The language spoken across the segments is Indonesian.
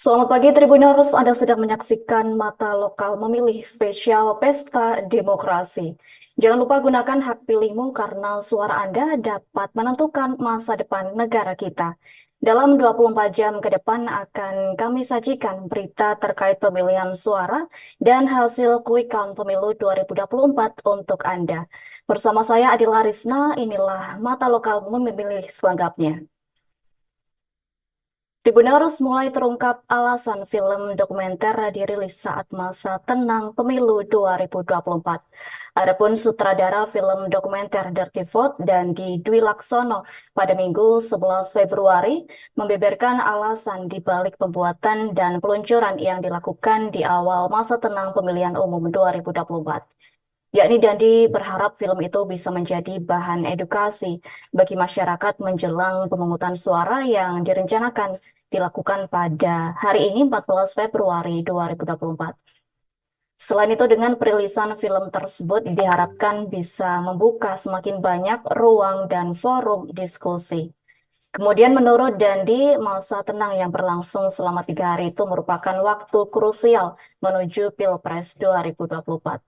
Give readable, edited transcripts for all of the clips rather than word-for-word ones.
Selamat pagi Tribuners, Anda sedang menyaksikan Mata Lokal Memilih spesial Pesta Demokrasi. Jangan lupa gunakan hak pilihmu karena suara Anda dapat menentukan masa depan negara kita. Dalam 24 jam ke depan akan kami sajikan berita terkait pemilihan suara dan hasil quick count pemilu 2024 untuk Anda. Bersama saya Adila Risna, inilah Mata Lokal Memilih selengkapnya. Tribuners mulai terungkap alasan film dokumenter dirilis saat masa tenang pemilu 2024. Adapun sutradara film dokumenter Dirty Vote dan Dwi Laksono pada Minggu 11 Februari membeberkan alasan di balik pembuatan dan peluncuran yang dilakukan di awal masa tenang pemilihan umum 2024. Yakni Dandi berharap film itu bisa menjadi bahan edukasi bagi masyarakat menjelang pemungutan suara yang direncanakan dilakukan pada hari ini 14 Februari 2024. Selain itu, dengan perilisan film tersebut diharapkan bisa membuka semakin banyak ruang dan forum diskusi. Kemudian menurut Dandi, masa tenang yang berlangsung selama 3 hari itu merupakan waktu krusial menuju Pilpres 2024.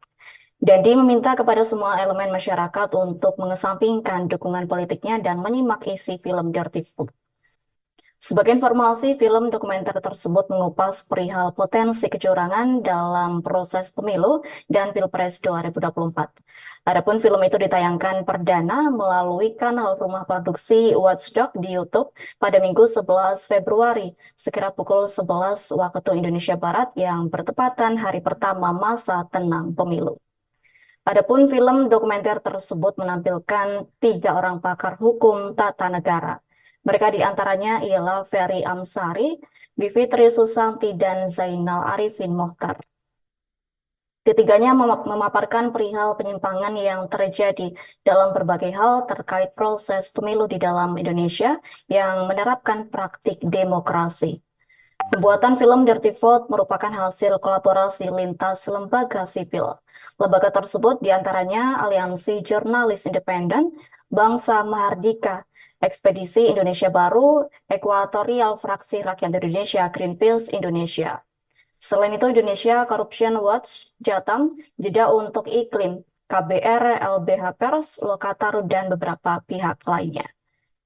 Dandi meminta kepada semua elemen masyarakat untuk mengesampingkan dukungan politiknya dan menyimak isi film Dirty Food. Sebagai informasi, film dokumenter tersebut mengupas perihal potensi kecurangan dalam proses pemilu dan Pilpres 2024. Adapun film itu ditayangkan perdana melalui kanal rumah produksi Watchdog di YouTube pada Minggu 11 Februari, sekira pukul 11 waktu Indonesia Barat yang bertepatan hari pertama masa tenang pemilu. Adapun film dokumenter tersebut menampilkan 3 orang pakar hukum tata negara. Mereka diantaranya ialah Ferry Amsari, Bivitri Susanti, dan Zainal Arifin Mokhtar. Ketiganya memaparkan perihal penyimpangan yang terjadi dalam berbagai hal terkait proses pemilu di dalam Indonesia yang menerapkan praktik demokrasi. Pembuatan film Dirty Vote merupakan hasil kolaborasi lintas lembaga sipil. Lembaga tersebut diantaranya Aliansi Jurnalis Independen, Bangsa Mahardika, Ekspedisi Indonesia Baru, Ekuatorial Fraksi Rakyat Indonesia, Greenpeace Indonesia. Selain itu, Indonesia Corruption Watch, Jatam, Jeda untuk Iklim, KBR, LBH Pers, Lokataru, dan beberapa pihak lainnya.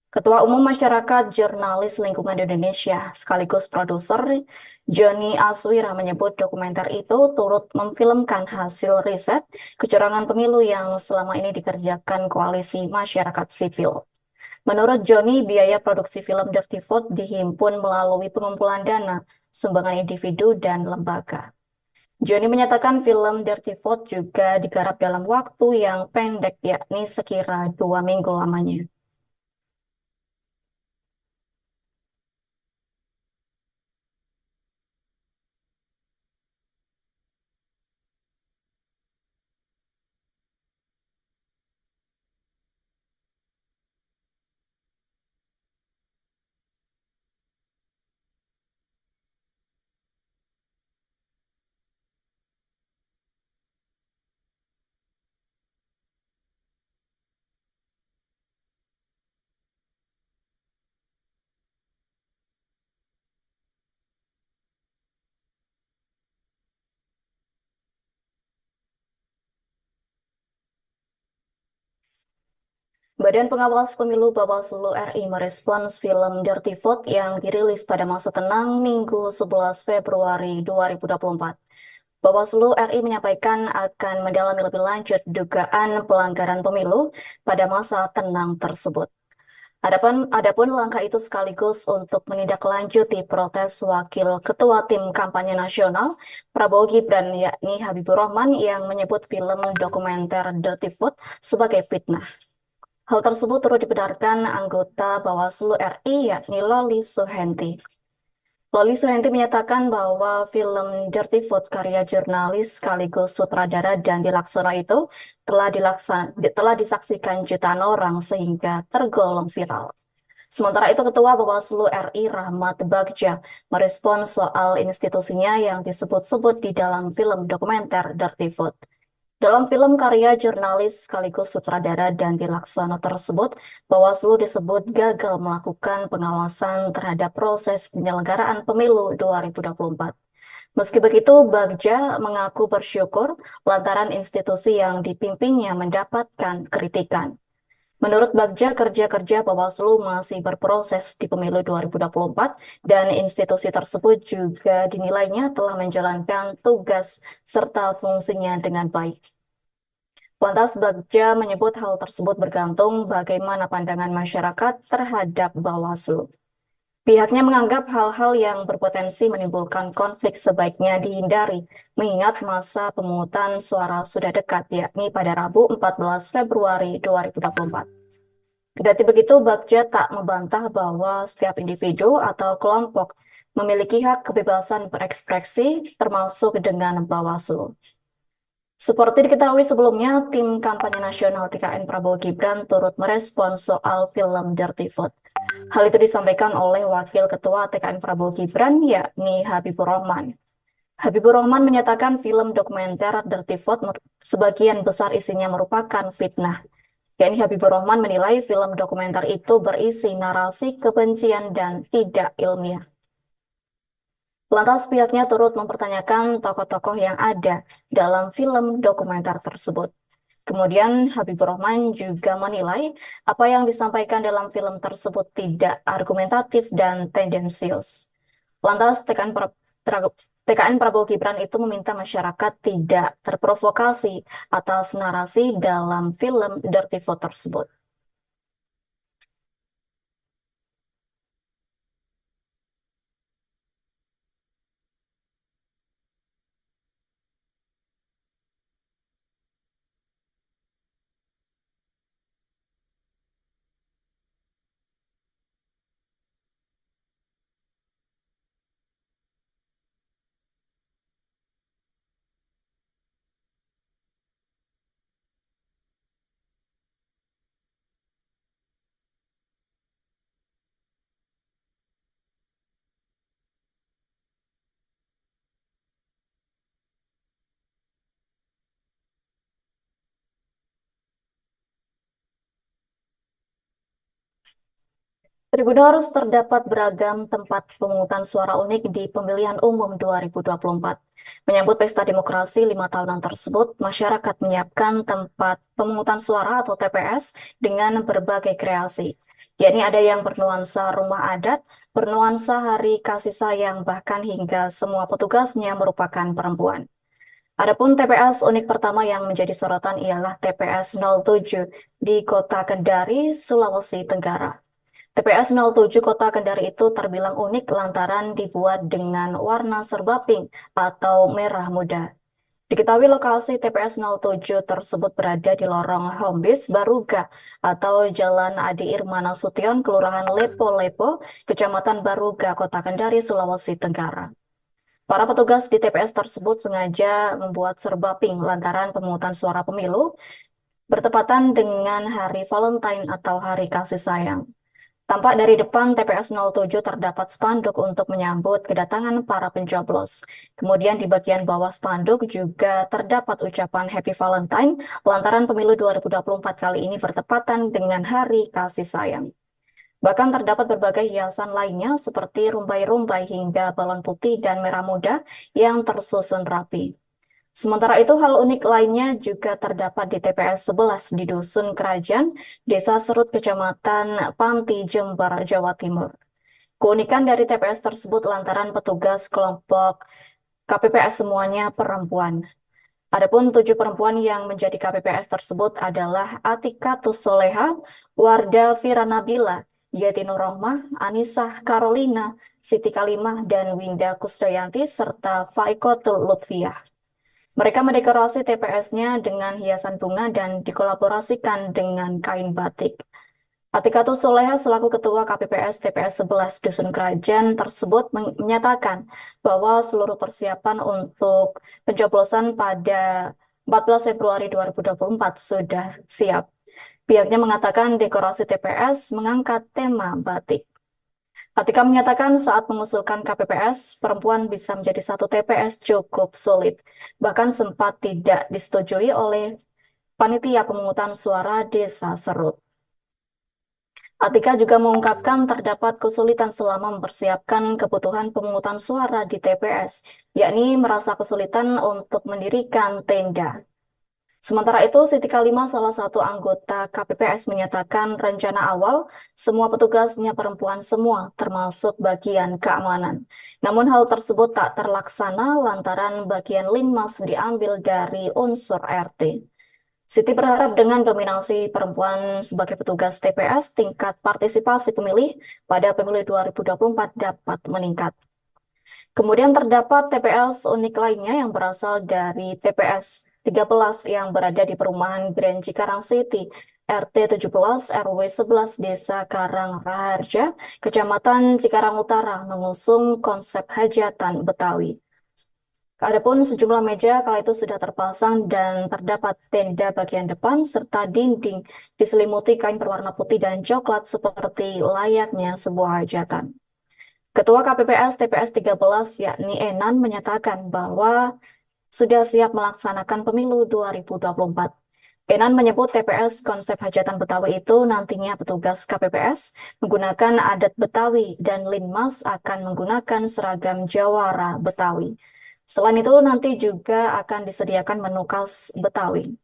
Ketua Umum Masyarakat Jurnalis Lingkungan Indonesia sekaligus produser Joni Aswira menyebut dokumenter itu turut memfilmkan hasil riset kecurangan pemilu yang selama ini dikerjakan koalisi masyarakat sipil. Menurut Joni, biaya produksi film Dirty Vote dihimpun melalui pengumpulan dana, sumbangan individu, dan lembaga. Joni menyatakan film Dirty Vote juga digarap dalam waktu yang pendek, yakni sekira 2 minggu lamanya. Badan Pengawas Pemilu Bawaslu RI merespons film Dirty Vote yang dirilis pada masa tenang Minggu 11 Februari 2024. Bawaslu RI menyampaikan akan mendalami lebih lanjut dugaan pelanggaran pemilu pada masa tenang tersebut. Adapun langkah itu sekaligus untuk menindaklanjuti protes Wakil Ketua Tim Kampanye Nasional Prabowo Gibran, yakni Habibur Rahman, yang menyebut film dokumenter Dirty Vote sebagai fitnah. Hal tersebut turut dibenarkan anggota Bawaslu RI, yakni Loli Suhenti. Loli Suhenti menyatakan bahwa film Dirty Vote karya jurnalis sekaligus sutradara Dandi Laksono itu telah disaksikan jutaan orang sehingga tergolong viral. Sementara itu, Ketua Bawaslu RI Rahmat Bagja merespons soal institusinya yang disebut-sebut di dalam film dokumenter Dirty Vote. Dalam film karya jurnalis sekaligus sutradara Dandi Laksono tersebut, Bawaslu disebut gagal melakukan pengawasan terhadap proses penyelenggaraan pemilu 2024. Meski begitu, Bagja mengaku bersyukur lantaran institusi yang dipimpinnya mendapatkan kritikan. Menurut Bagja, kerja-kerja Bawaslu masih berproses di pemilu 2024 dan institusi tersebut juga dinilainya telah menjalankan tugas serta fungsinya dengan baik. Lantas Bagja menyebut hal tersebut bergantung bagaimana pandangan masyarakat terhadap Bawaslu. Pihaknya menganggap hal-hal yang berpotensi menimbulkan konflik sebaiknya dihindari, mengingat masa pemungutan suara sudah dekat, yakni pada Rabu 14 Februari 2024. Kendati begitu, Bagja tak membantah bahwa setiap individu atau kelompok memiliki hak kebebasan berekspresi, termasuk dengan Bawaslu. Seperti diketahui sebelumnya, tim kampanye nasional TKN Prabowo Gibran turut merespon soal film Dirty Vote. Hal itu disampaikan oleh Wakil Ketua TKN Prabowo Gibran, yakni Habibur Rahman. Habibur Rahman menyatakan film dokumenter Dirty Vote sebagian besar isinya merupakan fitnah. yakni Habibur Rahman menilai film dokumenter itu berisi narasi kebencian dan tidak ilmiah. Lantas pihaknya turut mempertanyakan tokoh-tokoh yang ada dalam film dokumenter tersebut. Kemudian Habibur Rahman juga menilai apa yang disampaikan dalam film tersebut tidak argumentatif dan tendensius. Lantas TKN Prabowo Gibran itu meminta masyarakat tidak terprovokasi atas narasi dalam film Dirty Vote tersebut. Tribuners terdapat beragam tempat pemungutan suara unik di pemilihan umum 2024. Menyambut pesta demokrasi 5 tahunan tersebut, masyarakat menyiapkan tempat pemungutan suara atau TPS dengan berbagai kreasi. Yakni ada yang bernuansa rumah adat, bernuansa hari kasih sayang, bahkan hingga semua petugasnya merupakan perempuan. Adapun TPS unik pertama yang menjadi sorotan ialah TPS 07 di Kota Kendari, Sulawesi Tenggara. TPS 07 Kota Kendari itu terbilang unik lantaran dibuat dengan warna serba pink atau merah muda. Diketahui lokasi TPS 07 tersebut berada di lorong Hombis Baruga atau Jalan Adi Irma Nasution, Kelurahan Lepo-Lepo, Kecamatan Baruga, Kota Kendari, Sulawesi Tenggara. Para petugas di TPS tersebut sengaja membuat serba pink lantaran pemungutan suara pemilu bertepatan dengan Hari Valentine atau Hari Kasih Sayang. Tampak dari depan TPS 07 terdapat spanduk untuk menyambut kedatangan para pencoblos. Kemudian di bagian bawah spanduk juga terdapat ucapan Happy Valentine lantaran pemilu 2024 kali ini bertepatan dengan Hari Kasih Sayang. Bahkan terdapat berbagai hiasan lainnya seperti rumbai-rumbai hingga balon putih dan merah muda yang tersusun rapi. Sementara itu, hal unik lainnya juga terdapat di TPS 11 di Dusun Kerajaan, Desa Serut, Kecamatan Panti, Jember, Jawa Timur. Keunikan dari TPS tersebut lantaran petugas kelompok KPPS semuanya perempuan. Adapun 7 perempuan yang menjadi KPPS tersebut adalah Atika Tusoleha, Warda Firanabila, Yeti Nurrohmah, Anissa Carolina, Siti Kalimah, dan Winda Kusdayanti, serta Faikotul Lutfiah. Mereka mendekorasi TPS-nya dengan hiasan bunga dan dikolaborasikan dengan kain batik. Atikatus Soleha selaku Ketua KPPS TPS 11 Dusun Kerajaan tersebut menyatakan bahwa seluruh persiapan untuk pencoblosan pada 14 Februari 2024 sudah siap. Pihaknya mengatakan dekorasi TPS mengangkat tema batik. Atika menyatakan saat mengusulkan KPPS, perempuan bisa menjadi satu TPS cukup sulit. Bahkan sempat tidak disetujui oleh panitia pemungutan suara Desa Serut. Atika juga mengungkapkan terdapat kesulitan selama mempersiapkan kebutuhan pemungutan suara di TPS, yakni merasa kesulitan untuk mendirikan tenda. Sementara itu, Siti Kalima, salah satu anggota KPPS, menyatakan rencana awal semua petugasnya perempuan semua, termasuk bagian keamanan. Namun hal tersebut tak terlaksana lantaran bagian Linmas diambil dari unsur RT. Siti berharap dengan dominasi perempuan sebagai petugas TPS, tingkat partisipasi pemilih pada pemilu 2024 dapat meningkat. Kemudian terdapat TPS unik lainnya yang berasal dari TPS 13 yang berada di perumahan Grand Cikarang City, RT 17 RW 11 Desa Karang Raharja, Kecamatan Cikarang Utara, mengusung konsep hajatan Betawi. Adapun sejumlah meja kala itu sudah terpasang dan terdapat tenda bagian depan serta dinding diselimuti kain berwarna putih dan coklat seperti layaknya sebuah hajatan. Ketua KPPS TPS 13 yakni Enan menyatakan bahwa sudah siap melaksanakan pemilu 2024. Enan menyebut TPS konsep hajatan Betawi itu nantinya petugas KPPS menggunakan adat Betawi dan Linmas akan menggunakan seragam Jawara Betawi. Selain itu nanti juga akan disediakan menu khas Betawi.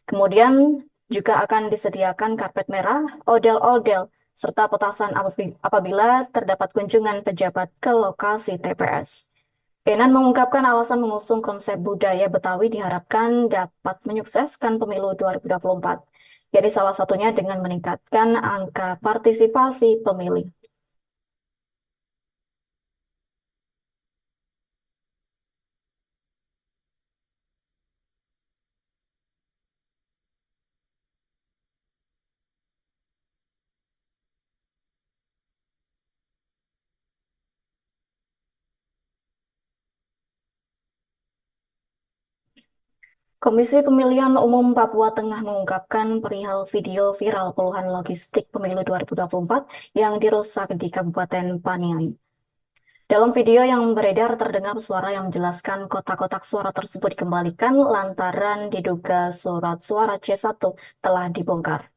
Kemudian juga akan disediakan karpet merah, odel-odel, serta petasan apabila terdapat kunjungan pejabat ke lokasi TPS. Enan mengungkapkan alasan mengusung konsep budaya Betawi diharapkan dapat menyukseskan pemilu 2024. Jadi salah satunya dengan meningkatkan angka partisipasi pemilih. Komisi Pemilihan Umum Papua Tengah mengungkapkan perihal video viral puluhan logistik pemilu 2024 yang dirusak di Kabupaten Paniai. Dalam video yang beredar terdengar suara yang menjelaskan kotak-kotak suara tersebut dikembalikan lantaran diduga surat suara C1 telah dibongkar.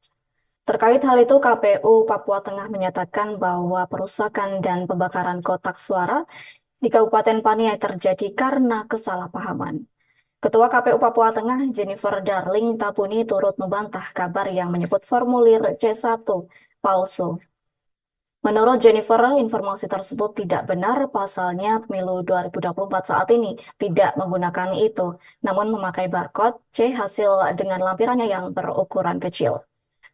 Terkait hal itu, KPU Papua Tengah menyatakan bahwa perusakan dan pembakaran kotak suara di Kabupaten Paniai terjadi karena kesalahpahaman. Ketua KPU Papua Tengah, Jennifer Darling Tapuni, turut membantah kabar yang menyebut formulir C1 palsu. Menurut Jennifer, informasi tersebut tidak benar, pasalnya pemilu 2024 saat ini tidak menggunakan itu, namun memakai barcode C hasil dengan lampirannya yang berukuran kecil.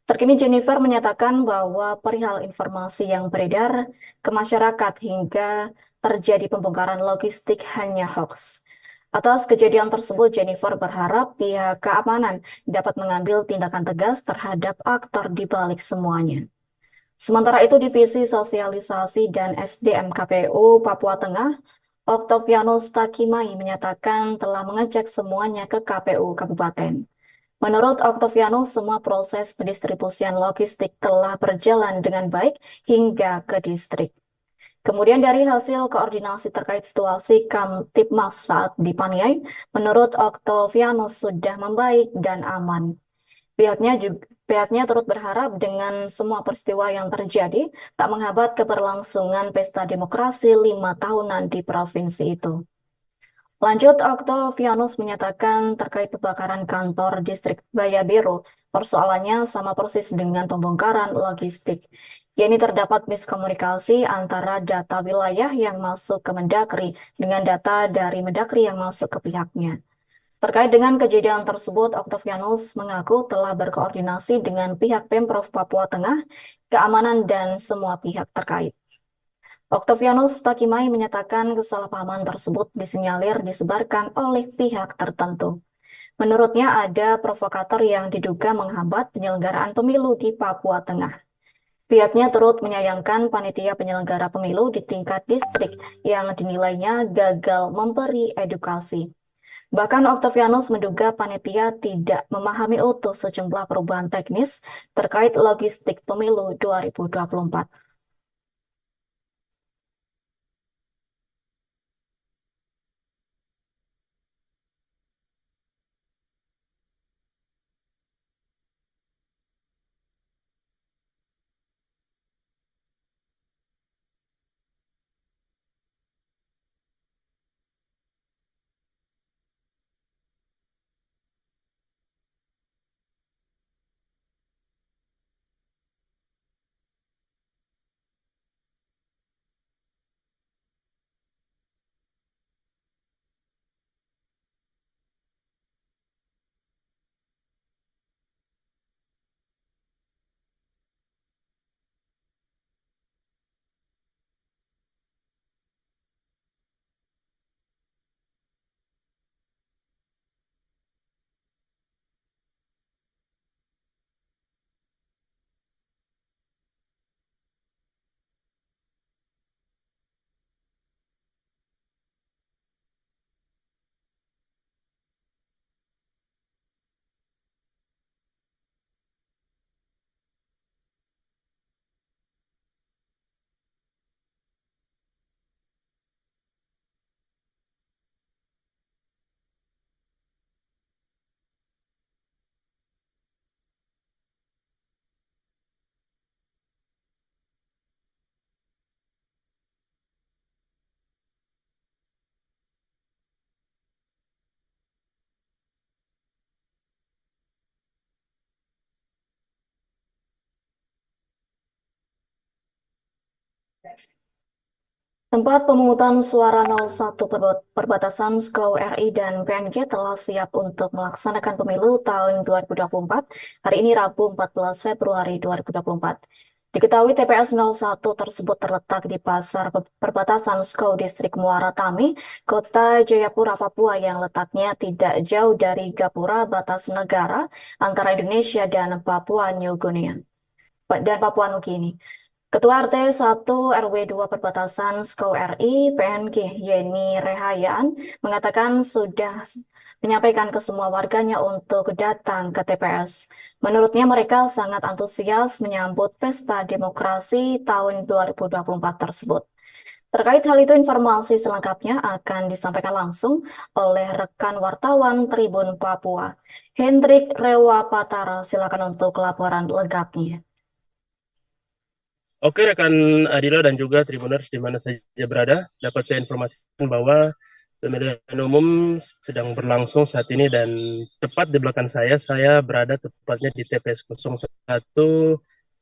Terkini Jennifer menyatakan bahwa perihal informasi yang beredar ke masyarakat hingga terjadi pembongkaran logistik hanya hoax. Atas kejadian tersebut, Jennifer berharap pihak keamanan dapat mengambil tindakan tegas terhadap aktor di balik semuanya. Sementara itu, Divisi Sosialisasi dan SDM KPU Papua Tengah, Octavianus Takimai menyatakan telah mengecek semuanya ke KPU Kabupaten. Menurut Octavianus, semua proses pendistribusian logistik telah berjalan dengan baik hingga ke distrik. Kemudian dari hasil koordinasi terkait situasi Kamtipmas saat di Paniai, menurut Octavianus sudah membaik dan aman. Pihaknya turut berharap dengan semua peristiwa yang terjadi tak menghambat keberlangsungan pesta demokrasi 5 tahunan di provinsi itu. Lanjut, Octavianus menyatakan terkait pembakaran kantor distrik Bayabiro, persoalannya sama persis dengan pembongkaran logistik. Yakni terdapat miskomunikasi antara data wilayah yang masuk ke Mendagri dengan data dari Mendagri yang masuk ke pihaknya. Terkait dengan kejadian tersebut, Octavianus mengaku telah berkoordinasi dengan pihak Pemprov Papua Tengah, keamanan, dan semua pihak terkait. Octavianus Takimai menyatakan kesalahpahaman tersebut disinyalir disebarkan oleh pihak tertentu. Menurutnya ada provokator yang diduga menghambat penyelenggaraan pemilu di Papua Tengah. Pihaknya turut menyayangkan panitia penyelenggara pemilu di tingkat distrik yang dinilainya gagal memberi edukasi. Bahkan Octavianus menduga panitia tidak memahami utuh sejumlah perubahan teknis terkait logistik pemilu 2024. Tempat pemungutan suara 01 perbatasan Skau RI dan PNG telah siap untuk melaksanakan pemilu tahun 2024 hari ini Rabu 14 Februari 2024. Diketahui TPS 01 tersebut terletak di pasar perbatasan Skau Distrik Muara Tami, Kota Jayapura, Papua yang letaknya tidak jauh dari gapura batas negara antara Indonesia dan Papua New Guinea dan Papua Nugini. Ketua RT 1 RW 2 Perbatasan Skau RI PNG Yeni Rehayan mengatakan sudah menyampaikan ke semua warganya untuk datang ke TPS. Menurutnya mereka sangat antusias menyambut pesta demokrasi tahun 2024 tersebut. Terkait hal itu informasi selengkapnya akan disampaikan langsung oleh rekan wartawan Tribun Papua. Hendrik Rewapatara, silakan untuk laporan lengkapnya. Oke rekan Adila dan juga Tribuners di mana saja berada, dapat saya informasikan bahwa pemilihan umum sedang berlangsung saat ini dan tepat di belakang saya berada tepatnya di TPS 01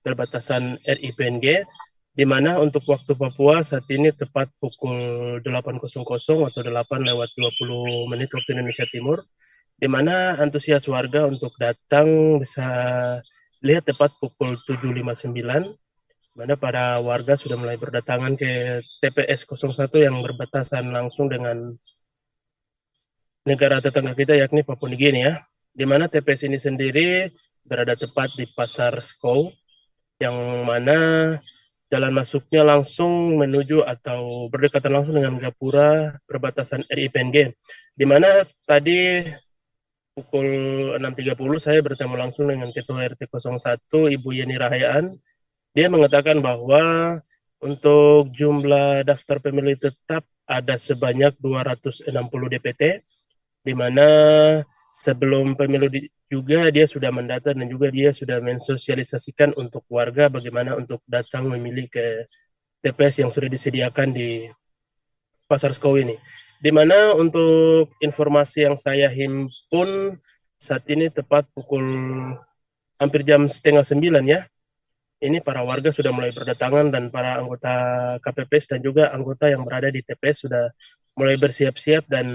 perbatasan RI PNG, di mana untuk waktu Papua saat ini tepat pukul 8.00 atau 8:20 waktu Indonesia Timur, di mana antusias warga untuk datang bisa lihat tepat pukul 7.59, mana para warga sudah mulai berdatangan ke TPS 01 yang berbatasan langsung dengan negara tetangga kita yakni Papua Nugini ya. Di mana TPS ini sendiri berada tepat di Pasar Skou, yang mana jalan masuknya langsung menuju atau berdekatan langsung dengan gapura perbatasan RI PNG. Di mana tadi pukul 6.30 saya bertemu langsung dengan Ketua RT 01 Ibu Yeni Rahayaan. Dia mengatakan bahwa untuk jumlah daftar pemilih tetap ada sebanyak 260 DPT, di mana sebelum pemilu juga dia sudah mendata dan juga dia sudah mensosialisasikan untuk warga bagaimana untuk datang memilih ke TPS yang sudah disediakan di Pasar Skou ini. Di mana untuk informasi yang saya himpun saat ini tepat pukul hampir jam setengah 9 ya, ini para warga sudah mulai berdatangan dan para anggota KPPS dan juga anggota yang berada di TPS sudah mulai bersiap-siap dan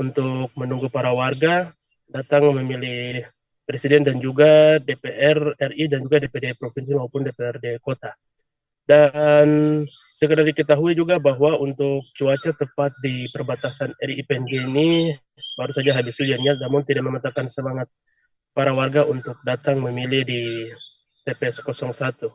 untuk menunggu para warga datang memilih presiden dan juga DPR RI dan juga DPD provinsi maupun DPRD kota. Dan sekedar diketahui juga bahwa untuk cuaca tepat di perbatasan RI PNG ini baru saja habis hujannya, namun tidak mematahkan semangat para warga untuk datang memilih di TPS 01.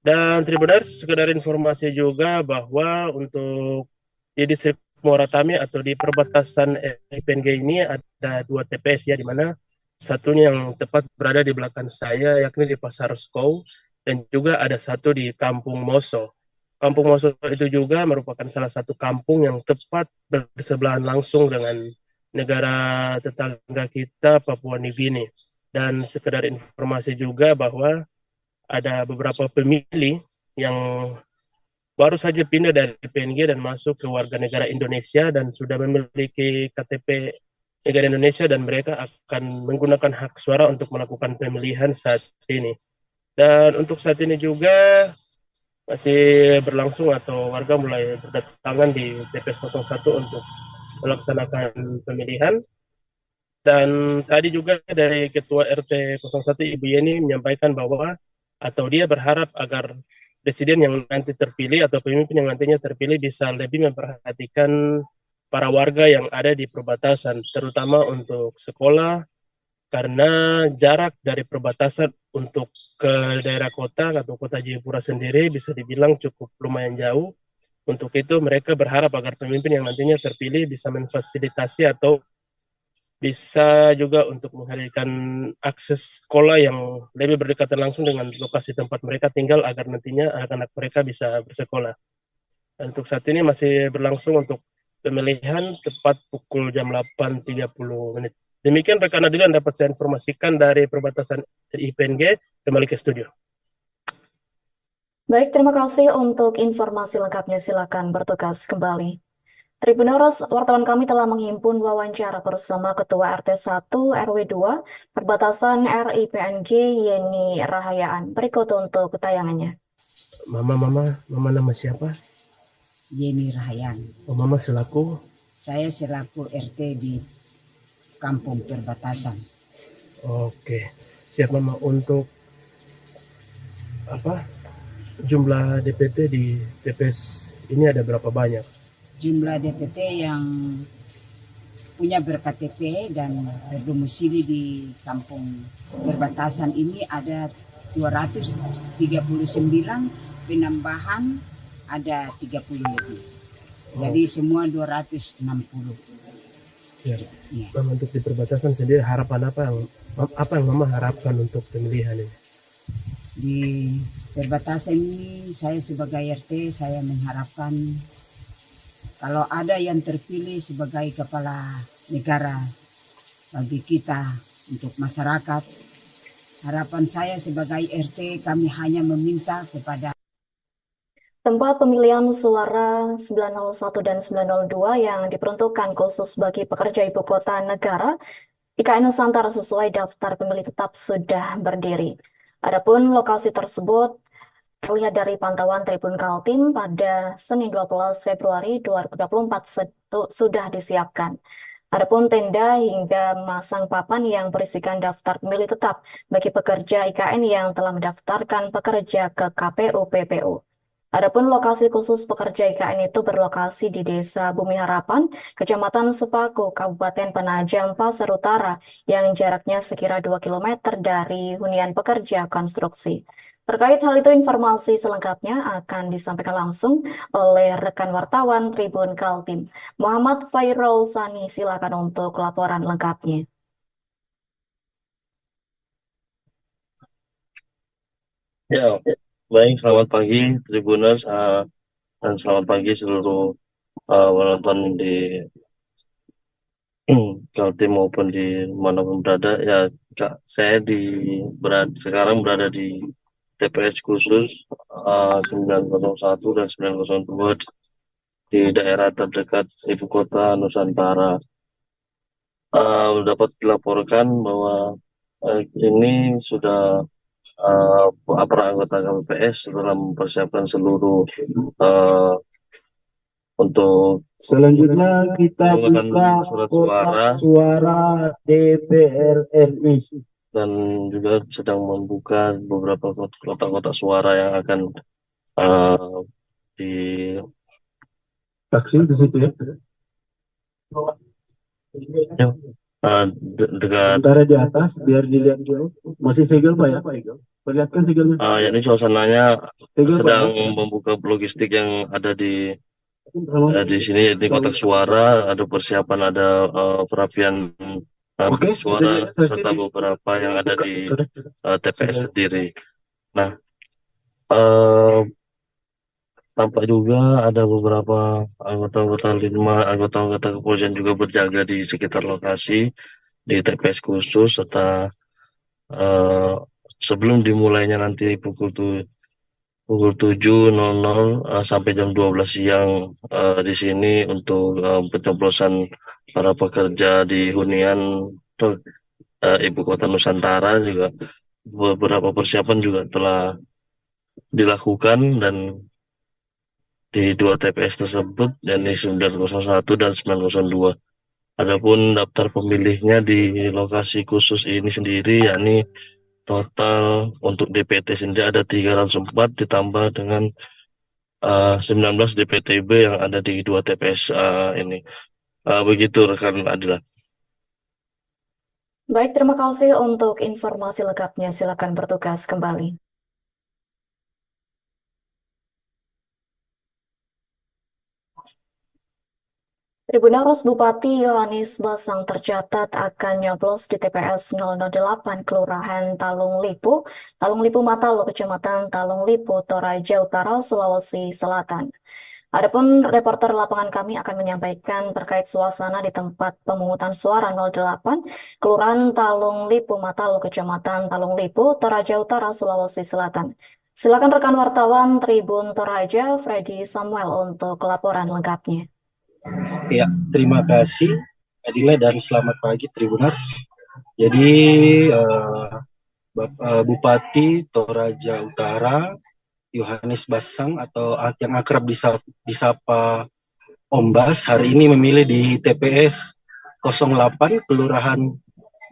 Dan Tribuners, sekedar informasi juga bahwa untuk di distrik Muara Tami atau di perbatasan PNG ini ada 2 TPS ya, di mana satunya yang tepat berada di belakang saya yakni di Pasar Skou dan juga ada satu di Kampung Moso. Kampung Moso itu juga merupakan salah satu kampung yang tepat bersebelahan langsung dengan negara tetangga kita Papua Nugini. Dan sekedar informasi juga bahwa ada beberapa pemilih yang baru saja pindah dari PNG dan masuk ke warga negara Indonesia dan sudah memiliki KTP negara Indonesia dan mereka akan menggunakan hak suara untuk melakukan pemilihan saat ini. Dan untuk saat ini juga masih berlangsung atau warga mulai berdatangan di TPS 01 untuk melaksanakan pemilihan. Dan tadi juga dari Ketua RT 01 Ibu Yeni menyampaikan bahwa atau dia berharap agar presiden yang nanti terpilih atau pemimpin yang nantinya terpilih bisa lebih memperhatikan para warga yang ada di perbatasan, terutama untuk sekolah, karena jarak dari perbatasan untuk ke daerah kota atau kota Jayapura sendiri bisa dibilang cukup lumayan jauh. Untuk itu mereka berharap agar pemimpin yang nantinya terpilih bisa memfasilitasi atau bisa juga untuk menghadirkan akses sekolah yang lebih berdekatan langsung dengan lokasi tempat mereka tinggal agar nantinya anak-anak mereka bisa bersekolah. Dan untuk saat ini masih berlangsung untuk pemilihan tepat pukul jam 8.30. Demikian rekan Adilan dapat saya informasikan dari perbatasan IPNG, kembali ke studio. Baik, terima kasih untuk informasi lengkapnya. Silakan bertugas kembali. Tribuners, wartawan kami telah menghimpun wawancara bersama Ketua RT 1 RW 2 Perbatasan RI PNG Yeni Rahayaan. Berikut untuk tayangannya. Mama nama siapa? Yeni Rahayan. Oh, Mama selaku? Saya selaku RT di Kampung Perbatasan. Oke, siap Mama. Untuk apa jumlah DPT di TPS ini ada berapa banyak? Jumlah DPT yang punya berKTP dan berdomisili di Kampung Perbatasan ini ada 239, penambahan ada 30 lebih. Jadi semua 260. Ya. Ya. Mama, untuk di perbatasan sendiri harapan apa yang Mama harapkan untuk pemilihan ini? Di perbatasan ini saya sebagai RT saya mengharapkan kalau ada yang terpilih sebagai kepala negara bagi kita untuk masyarakat, harapan saya sebagai RT kami hanya meminta kepada Tempat pemilihan suara 901 dan 902 yang diperuntukkan khusus bagi pekerja ibu kota negara IKN Nusantara sesuai daftar pemilih tetap sudah berdiri. Adapun lokasi tersebut terlihat dari pantauan Tribun Kaltim pada Senin 12 Februari 2024 sudah disiapkan. Adapun tenda hingga memasang papan yang berisikan daftar pemilih tetap bagi pekerja IKN yang telah mendaftarkan pekerja ke KPU PPU. Adapun lokasi khusus pekerja IKN itu berlokasi di Desa Bumi Harapan, Kecamatan Sepaku, Kabupaten Penajam Pasar Utara, yang jaraknya sekira 2 km dari hunian pekerja konstruksi. Terkait hal itu, informasi selengkapnya akan disampaikan langsung oleh rekan wartawan Tribun Kaltim, Muhammad Fairul-Sani. Silakan untuk laporan lengkapnya. Ya, baik. Selamat pagi Tribuners dan selamat pagi seluruh penonton di Kaltim maupun di manapun berada. Ya, Kak, saya sekarang berada di TPS khusus 901 dan 902 di daerah terdekat ibu kota Nusantara. Dapat dilaporkan bahwa ini sudah para anggota KPPS setelah mempersiapkan seluruh untuk selanjutnya kita buka surat kotak suara DPR RI dan juga sedang membuka beberapa kotak-kotak suara yang akan di taksi di situ ya. Dekat sementara di atas biar dilihat jauh. Masih segel Pak ya? Perlihatkan segelnya. ini suasananya Segel, sedang Pak, ya? membuka logistik yang ada di sini, di kotak suara ada persiapan, ada perapian suara serta beberapa yang ada di TPS sendiri. Nah, tampak juga ada beberapa anggota kepolisian juga berjaga di sekitar lokasi di TPS khusus, serta sebelum dimulainya nanti pukul 7.00 sampai jam 12 siang di sini untuk pencoblosan para pekerja di hunian ibu kota Nusantara. Juga beberapa persiapan juga telah dilakukan dan di dua TPS tersebut, yakni 901 dan 902. Adapun daftar pemilihnya di lokasi khusus ini sendiri, yakni total untuk DPT sendiri ada 304 ditambah dengan 19 DPTB yang ada di dua TPS ini. Begitu rekan Adila. Baik, terima kasih untuk informasi lengkapnya. Silakan bertugas kembali. Tribunarus Bupati Yohanes Basang tercatat akan nyoblos di TPS 008 Kelurahan Talung Lipu Matalo, Kecamatan Talung Lipu, Toraja Utara, Sulawesi Selatan. Adapun reporter lapangan kami akan menyampaikan terkait suasana di tempat pemungutan suara 08 Kelurahan Talung Lipu Matalo, Kecamatan Talung Lipu, Toraja Utara, Sulawesi Selatan. Silakan rekan wartawan Tribun Toraja, Freddy Samuel untuk laporan lengkapnya. Ya, terima kasih Adila dan selamat pagi Tribuners. Jadi Bupati Toraja Utara Yohanes Basang atau yang akrab disapa Om Bas, hari ini memilih di TPS 08 Kelurahan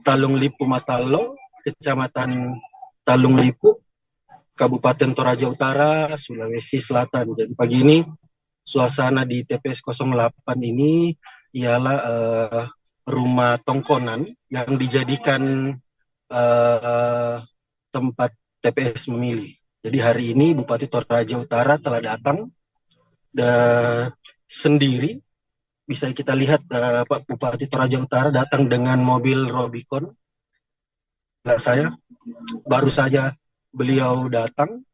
Talung Lipu Matalo, Kecamatan Talung Lipu, Kabupaten Toraja Utara, Sulawesi Selatan. Jadi pagi ini suasana di TPS 08 ini ialah rumah tongkonan yang dijadikan tempat TPS memilih. Jadi hari ini Bupati Toraja Utara telah datang sendiri. Bisa kita lihat Pak Bupati Toraja Utara datang dengan mobil Rubicon. Saya baru saja beliau datang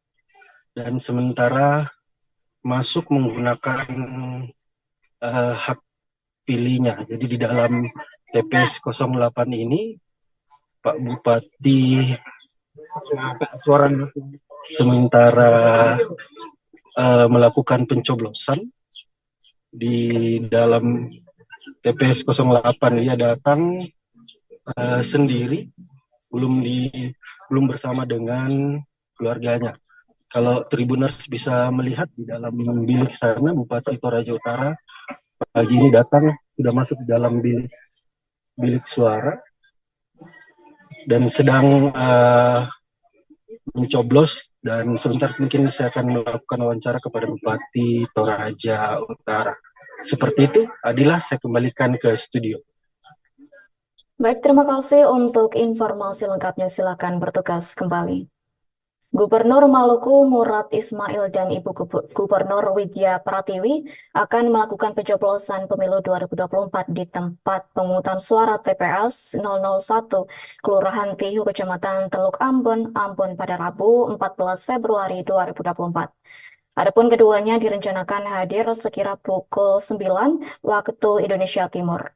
dan sementara masuk menggunakan hak pilihnya. Jadi di dalam TPS 08 ini Pak Bupati sementara melakukan pencoblosan di dalam TPS 08. Dia datang sendiri, belum bersama dengan keluarganya. Kalau Tribuners bisa melihat di dalam bilik sana, Bupati Toraja Utara pagi ini datang, sudah masuk di dalam bilik suara dan sedang mencoblos, dan sebentar mungkin saya akan melakukan wawancara kepada Bupati Toraja Utara. Seperti itu, Adila, saya kembalikan ke studio. Baik, terima kasih untuk informasi lengkapnya. Silakan bertugas kembali. Gubernur Maluku Murad Ismail dan Ibu Gubernur Widya Pratiwi akan melakukan pencoblosan pemilu 2024 di tempat pemungutan suara TPS 001 Kelurahan Tihu, Kecamatan Teluk Ambon, Ambon pada Rabu 14 Februari 2024. Adapun keduanya direncanakan hadir sekira pukul 9 waktu Indonesia Timur.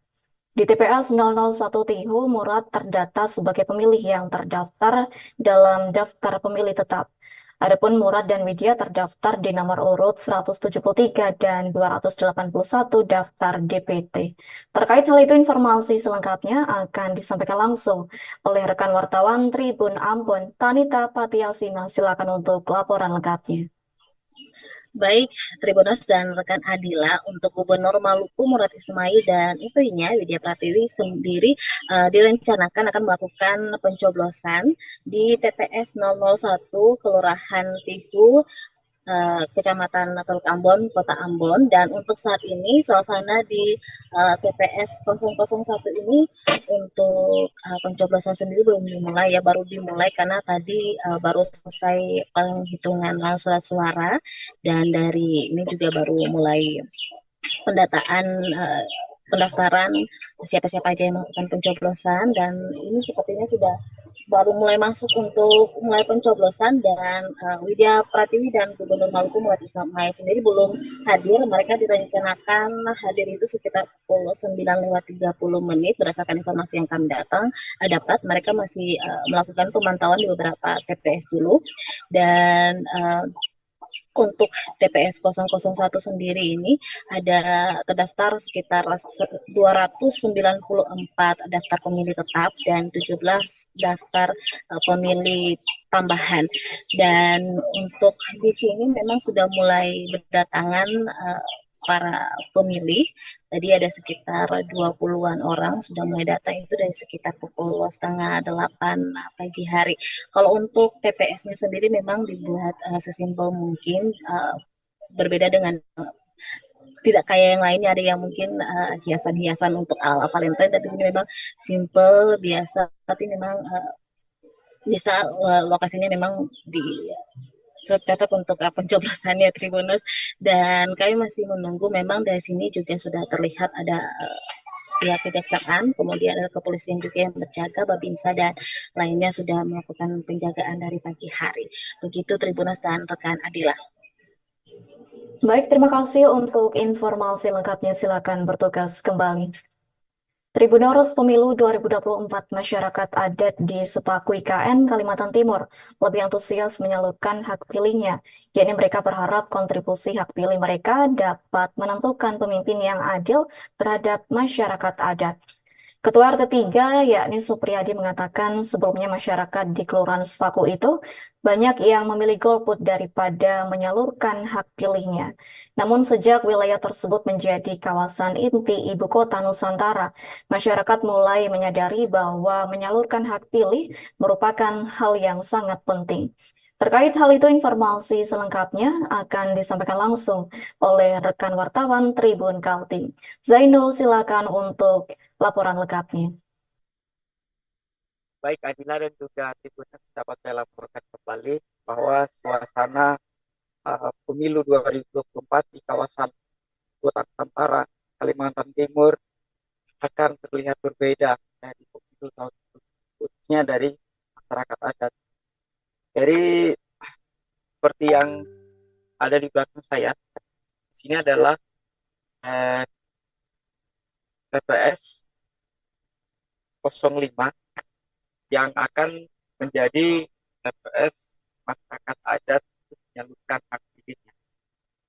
Di TPS 001 Tihu, Murad terdata sebagai pemilih yang terdaftar dalam daftar pemilih tetap. Adapun Murad dan Widya terdaftar di nomor urut 173 dan 281 daftar DPT. Terkait hal itu, informasi selengkapnya akan disampaikan langsung oleh rekan wartawan Tribun Ambon, Tanita Patiasina. Silakan untuk laporan lengkapnya. Baik, Tribuners dan rekan Adila, untuk Gubernur Maluku Murad Ismail dan istrinya Widya Pratiwi sendiri direncanakan akan melakukan pencoblosan di TPS 001 Kelurahan Tihu, Kecamatan Teluk Ambon, Kota Ambon. Dan untuk saat ini suasana di TPS 001 ini untuk pencoblosan sendiri belum dimulai ya, baru dimulai karena tadi baru selesai penghitungan surat suara, dan dari ini juga baru mulai pendataan pendaftaran siapa-siapa aja yang melakukan pencoblosan, dan ini sepertinya sudah baru mulai masuk untuk mulai pencoblosan. Dan Widya Pratiwi dan Gubernur Maluku Murad Ismail sendiri belum hadir. Mereka direncanakan hadir itu sekitar pukul 9:30 berdasarkan informasi yang kami dapat. Mereka masih melakukan pemantauan di beberapa TPS dulu. Dan untuk TPS 001 sendiri ini ada terdaftar sekitar 294 daftar pemilih tetap dan 17 daftar pemilih tambahan. Dan untuk di sini memang sudah mulai berdatangan para pemilih. Tadi ada sekitar 20-an orang sudah mulai datang, itu dari sekitar pukul 7:30 pagi hari. Kalau untuk TPS-nya sendiri memang dibuat sesimpel mungkin, berbeda dengan tidak kayak yang lainnya, ada yang mungkin hiasan-hiasan untuk ala Valentine, tapi ini memang simple biasa, tapi memang bisa lokasinya memang cocok untuk pencoblosannya, Tribuners. Dan kami masih menunggu, memang dari sini juga sudah terlihat ada pihak kejaksaan, kemudian ada kepolisian juga yang berjaga, Babinsa dan lainnya sudah melakukan penjagaan dari pagi hari. Begitu Tribuners dan rekan Adila. Baik, terima kasih untuk informasi lengkapnya. Silakan bertugas kembali. Tribuners, pemilu 2024, masyarakat adat di Sepaku IKN, Kalimantan Timur lebih antusias menyalurkan hak pilihnya, yakni mereka berharap kontribusi hak pilih mereka dapat menentukan pemimpin yang adil terhadap masyarakat adat. Ketua RT 3, yakni Supriyadi, mengatakan sebelumnya masyarakat di Kelurahan Sepaku itu banyak yang memilih golput daripada menyalurkan hak pilihnya. Namun sejak wilayah tersebut menjadi kawasan inti ibu kota Nusantara, masyarakat mulai menyadari bahwa menyalurkan hak pilih merupakan hal yang sangat penting. Terkait hal itu, informasi selengkapnya akan disampaikan langsung oleh rekan wartawan Tribun Kaltim. Zainul, silakan untuk laporan lengkapnya. Baik Adila dan juga Tribuners, dapat saya laporkan kembali bahwa suasana pemilu 2024 di kawasan Kota Nusantara, Kalimantan Timur akan terlihat berbeda dari pemilu tahun khususnya dari masyarakat adat. Jadi seperti yang ada di belakang saya, di sini adalah TPS 05 yang akan menjadi TPS masyarakat adat untuk menyalurkan hak pilihnya.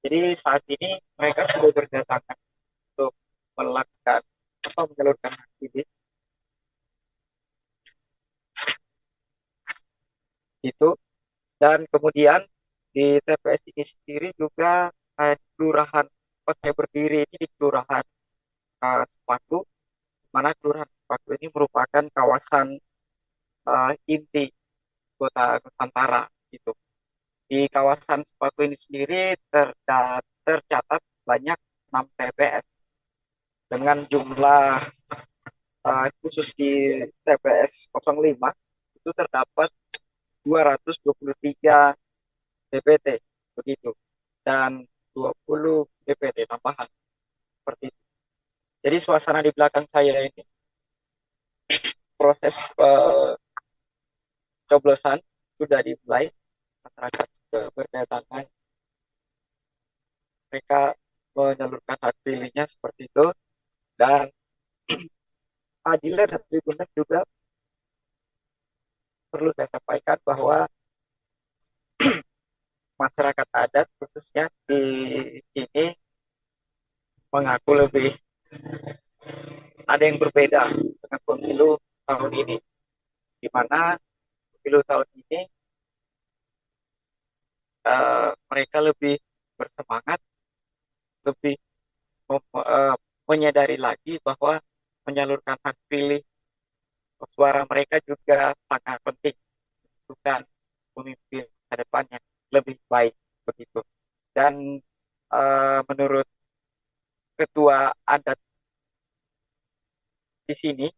Jadi saat ini mereka sudah berdatangan untuk melakukan atau menyalurkan hak pilih itu, dan kemudian di TPS ini sendiri juga kelurahan tempat saya berdiri ini di kelurahan Sepaku, mana kelurahan Sepaku ini merupakan kawasan inti kota Nusantara gitu. Di kawasan Sepaku ini sendiri tercatat banyak 6 TPS dengan jumlah khusus di TPS 05 itu terdapat 223 DPT begitu, dan 20 DPT tambahan seperti itu. Jadi suasana di belakang saya ini proses coblosan sudah dimulai, masyarakat sudah berdatangan, mereka menyalurkan hak pilihnya seperti itu. Dan Adila dan Tribuners juga perlu saya sampaikan bahwa masyarakat adat khususnya di sini mengaku lebih ada yang berbeda dengan pemilu tahun ini, di mana pemilu tahun ini mereka lebih bersemangat, lebih menyadari lagi bahwa menyalurkan hak pilih suara mereka juga sangat penting, bukan pemimpin ke depan yang lebih baik begitu. Dan menurut ketua adat di sini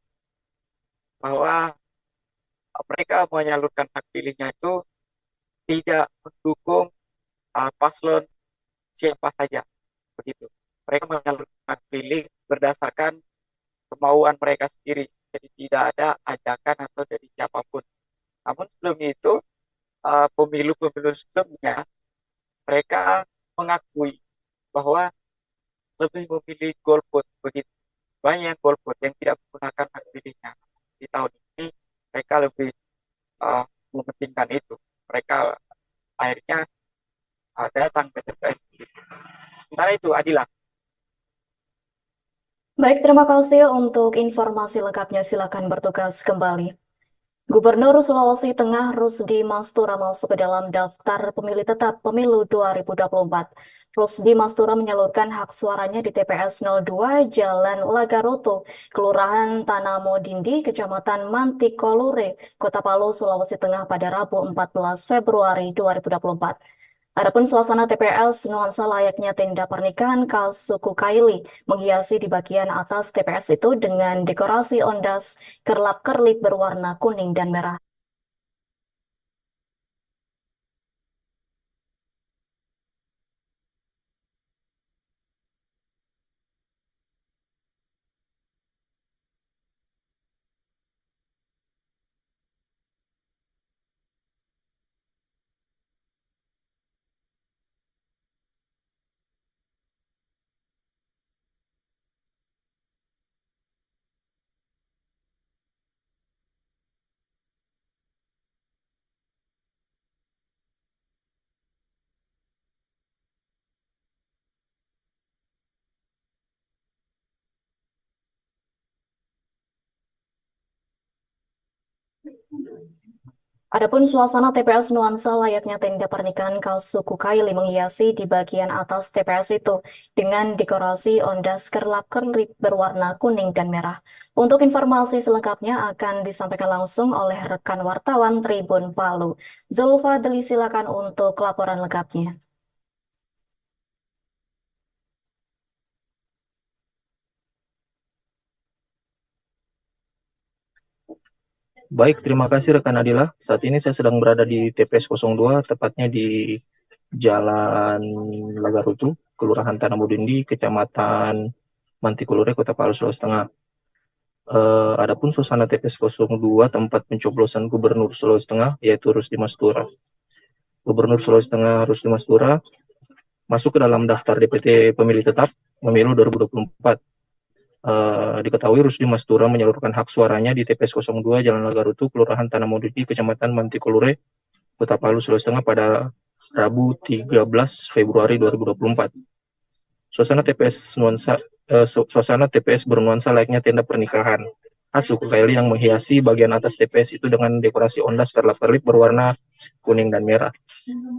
bahwa mereka menyalurkan hak pilihnya itu tidak mendukung paslon siapa saja begitu. Mereka menyalurkan hak pilih berdasarkan kemauan mereka sendiri. Jadi tidak ada ajakan atau dari siapapun. Namun sebelum itu pemilu-pemilu sebelumnya mereka mengakui bahwa lebih memilih golput begitu. Banyak golput yang tidak menggunakan hak pilihnya. Di tahun ini mereka lebih mementingkan itu. Mereka akhirnya datang ke TPS. Sementara itu, Adila. Baik, terima kasih untuk informasi lengkapnya. Silakan bertugas kembali. Gubernur Sulawesi Tengah Rusdi Mastura masuk ke dalam daftar pemilih tetap pemilu 2024. Rusdi Mastura menyalurkan hak suaranya di TPS 02 Jalan Lagaroto, Kelurahan Tanamodindi, Kecamatan Mantikolure, Kota Palu, Sulawesi Tengah pada Rabu 14 Februari 2024. Adapun suasana TPS nuansa layaknya tenda pernikahan khas suku Kaili menghiasi di bagian atas TPS itu dengan dekorasi ondas kerlap-kerlip berwarna kuning dan merah. Adapun suasana TPS nuansa layaknya tenda pernikahan khas suku Kaili menghiasi di bagian atas TPS itu dengan dekorasi ondas kerlap-kerlip berwarna kuning dan merah. Untuk informasi selengkapnya akan disampaikan langsung oleh rekan wartawan Tribun Palu. Zulfadli, silakan untuk laporan lengkapnya. Baik, terima kasih rekan Adila. Saat ini saya sedang berada di TPS 02, tepatnya di Jalan Lagarutu, Kelurahan Tanah Mudindi, Kecamatan Mantikulure, Kota Palu, Sulawesi Tengah. Adapun suasana TPS 02 tempat pencoblosan Gubernur Sulawesi Tengah, yaitu Rusdi Mastura. Gubernur Sulawesi Tengah Rusdi Mastura masuk ke dalam daftar DPT pemilih tetap pemilu 2024. Diketahui Rusdi Mastura menyalurkan hak suaranya di TPS 02 Jalan Lagarutu, Kelurahan Tanah Mudindi, Kecamatan Mantikulure, Kota Palu, Sulawesi Tengah pada Rabu 13 Februari 2024. Suasana TPS bernuansa layaknya tenda pernikahan khas suku Kaili yang menghiasi bagian atas TPS itu dengan dekorasi ondas kerlap-kerlip berwarna kuning dan merah.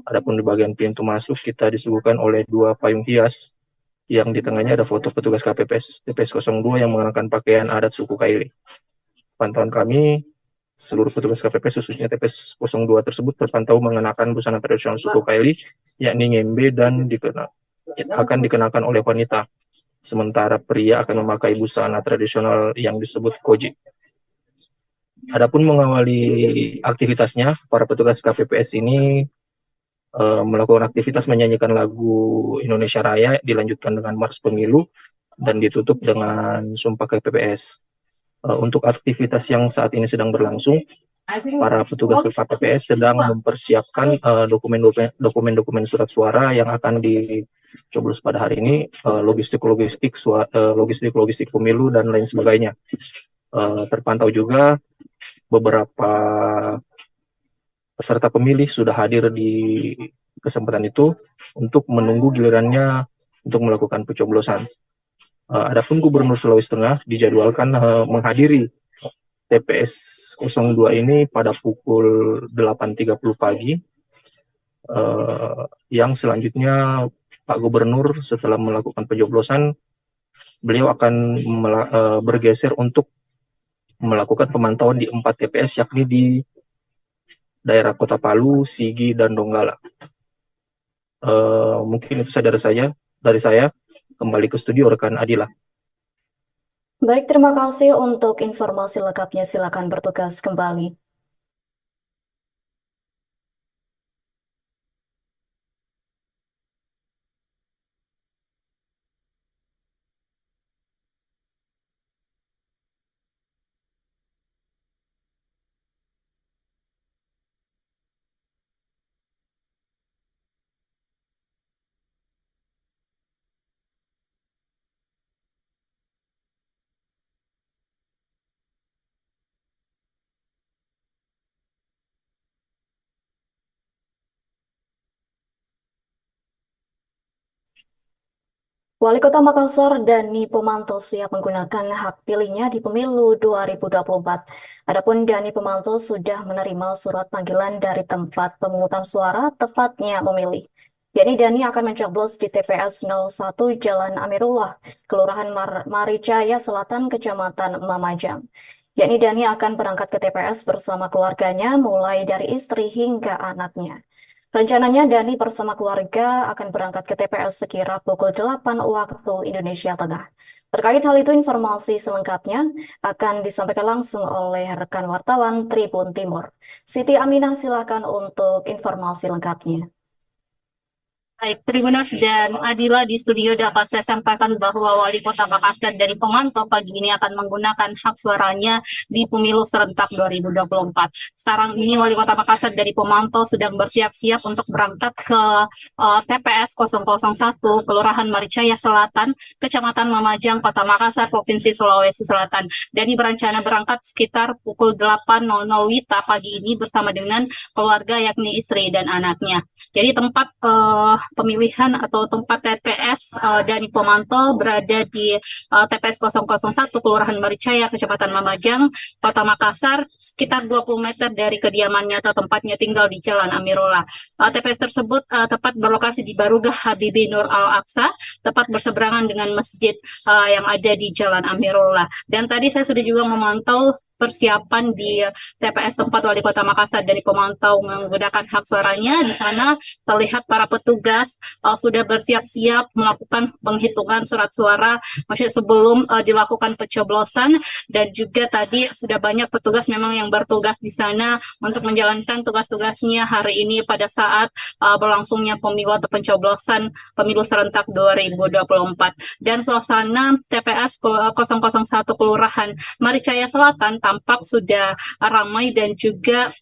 Adapun di bagian pintu masuk kita disuguhkan oleh 2 payung hias yang di tengahnya ada foto petugas KPPS TPS 02 yang mengenakan pakaian adat suku Kaili. Pantauan kami, seluruh petugas KPPS khususnya TPS 02 tersebut terpantau mengenakan busana tradisional suku Kaili, yakni ngembe dan akan dikenakan oleh wanita. Sementara pria akan memakai busana tradisional yang disebut koji. Adapun mengawali aktivitasnya, para petugas KPPS ini melakukan aktivitas menyanyikan lagu Indonesia Raya, dilanjutkan dengan Mars Pemilu, dan ditutup dengan Sumpah KPPS. Untuk aktivitas yang saat ini sedang berlangsung, para petugas KPPS sedang mempersiapkan dokumen-dokumen surat suara yang akan dicoblos pada hari ini, logistik pemilu dan lain sebagainya. Terpantau juga beberapa peserta pemilih sudah hadir di kesempatan itu untuk menunggu gilirannya untuk melakukan pencoblosan. Adapun Gubernur Sulawesi Tengah dijadwalkan menghadiri TPS 02 ini pada pukul 8.30 pagi. Yang selanjutnya Pak Gubernur setelah melakukan pencoblosan, beliau akan bergeser untuk melakukan pemantauan di 4 TPS, yakni di daerah Kota Palu, Sigi, dan Donggala. Mungkin itu saja dari saya. Kembali ke studio rekan Adila. Baik, terima kasih untuk informasi lengkapnya. Silakan bertugas kembali. Wali Kota Makassar, Dani Pomanto, siap menggunakan hak pilihnya di pemilu 2024. Adapun Dani Pomanto sudah menerima surat panggilan dari tempat pemungutan suara, tepatnya memilih. Yakni Dani akan mencoblos di TPS 01 Jalan Amirullah, Kelurahan Maricaya Selatan, Kecamatan Mamajang. Yakni Dani akan berangkat ke TPS bersama keluarganya, mulai dari istri hingga anaknya. Rencananya Dani bersama keluarga akan berangkat ke TPS sekira pukul 8 waktu Indonesia Tengah. Terkait hal itu, informasi selengkapnya akan disampaikan langsung oleh rekan wartawan Tribun Timur. Siti Aminah, silakan untuk informasi lengkapnya. Baik, Tribuners dan Adila, di studio dapat saya sampaikan bahwa Wali Kota Makassar Dani Pomanto pagi ini akan menggunakan hak suaranya di pemilu serentak 2024. Sekarang ini Wali Kota Makassar Dani Pomanto sedang bersiap-siap untuk berangkat ke TPS 001 Kelurahan Maricaya Selatan, Kecamatan Mamajang, Kota Makassar, Provinsi Sulawesi Selatan. Dani berencana berangkat sekitar pukul 8.00 WITA pagi ini bersama dengan keluarga, yakni istri dan anaknya. Jadi tempat pemilihan atau tempat TPS Dani Pomanto berada di TPS 001 Kelurahan Maricaya, Kecamatan Mamajang, Kota Makassar, sekitar 20 meter dari kediamannya atau tempatnya tinggal di Jalan Amirullah. TPS tersebut tepat berlokasi di Barugah Habibie Nur Al-Aqsa, tepat berseberangan dengan masjid yang ada di Jalan Amirullah. Dan tadi saya sudah juga memantau persiapan di TPS tempat Wali Kota Makassar dari pemantau menggunakan hak suaranya. Di sana terlihat para petugas sudah bersiap-siap melakukan penghitungan surat suara maksudnya sebelum dilakukan pencoblosan, dan juga tadi sudah banyak petugas memang yang bertugas di sana untuk menjalankan tugas-tugasnya hari ini pada saat berlangsungnya pemilu atau pencoblosan pemilu serentak 2024. Dan suasana TPS 001 Kelurahan Maricaya Selatan tampak sudah ramai dan juga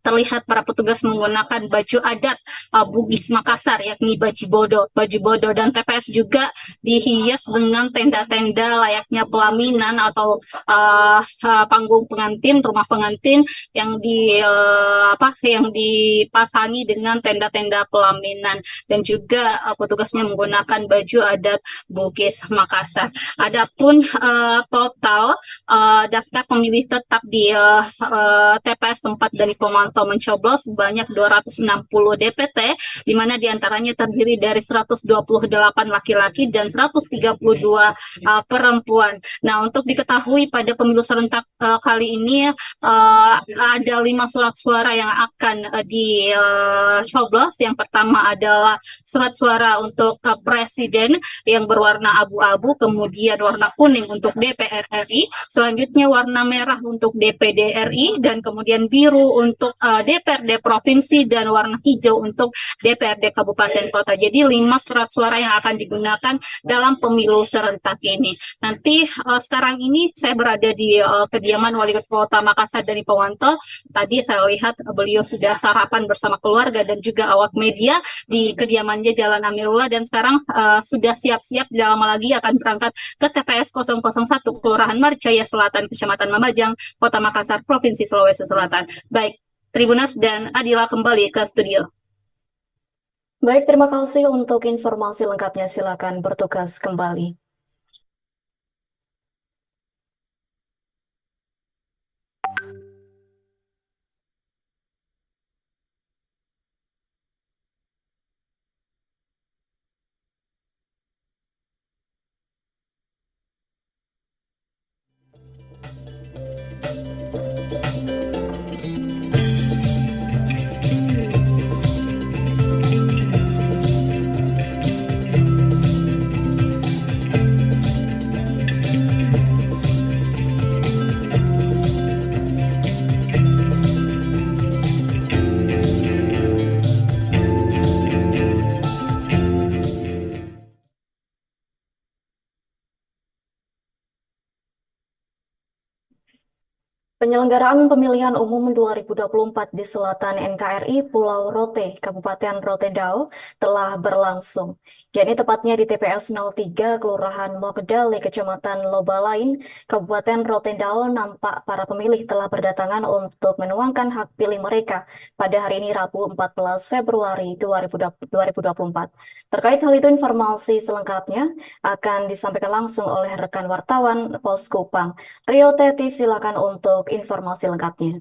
terlihat para petugas menggunakan baju adat Bugis Makassar, yakni baju bodo, dan TPS juga dihias dengan tenda-tenda layaknya pelaminan atau panggung pengantin, rumah pengantin yang yang dipasangi dengan tenda-tenda pelaminan, dan juga petugasnya menggunakan baju adat Bugis Makassar. Adapun total daftar pemilih tetap di TPS tempat Dani Pomanto mencoblos sebanyak 260 DPT, di mana diantaranya terdiri dari 128 laki-laki dan 132 perempuan. Nah, untuk diketahui pada pemilu serentak kali ini ada 5 surat suara yang akan dicoblos. Yang pertama adalah surat suara untuk presiden yang berwarna abu-abu, kemudian warna kuning untuk DPR RI, selanjutnya warna merah untuk DPD RI, dan kemudian biru untuk DPRD provinsi, dan warna hijau untuk DPRD kabupaten kota. Jadi 5 surat suara yang akan digunakan dalam pemilu serentak ini. Nanti sekarang ini saya berada di kediaman Wali Kota Makassar Dani Pomanto. Tadi saya lihat beliau sudah sarapan bersama keluarga dan juga awak media di kediamannya Jalan Amirullah, dan sekarang sudah siap-siap tidak lama lagi akan berangkat ke TPS 001 Kelurahan Maricaya Selatan, Kecamatan Mamajang, Kota Makassar, Provinsi Sulawesi Selatan. Baik, Tribuners dan Adila kembali ke studio. Baik, terima kasih untuk informasi lengkapnya. Silakan bertugas kembali. Penyelenggaraan pemilihan umum 2024 di selatan NKRI Pulau Rote, Kabupaten Rotendao telah berlangsung. Yakni tepatnya di TPS 03 Kelurahan Mokedale, Kecamatan Lobalain, Kabupaten Rotendao. Nampak para pemilih telah berdatangan untuk menuangkan hak pilih mereka pada hari ini Rabu 14 Februari 2024. Terkait hal itu, informasi selengkapnya akan disampaikan langsung oleh rekan wartawan Poskupang. Rio Teti, silakan untuk informasi lengkapnya.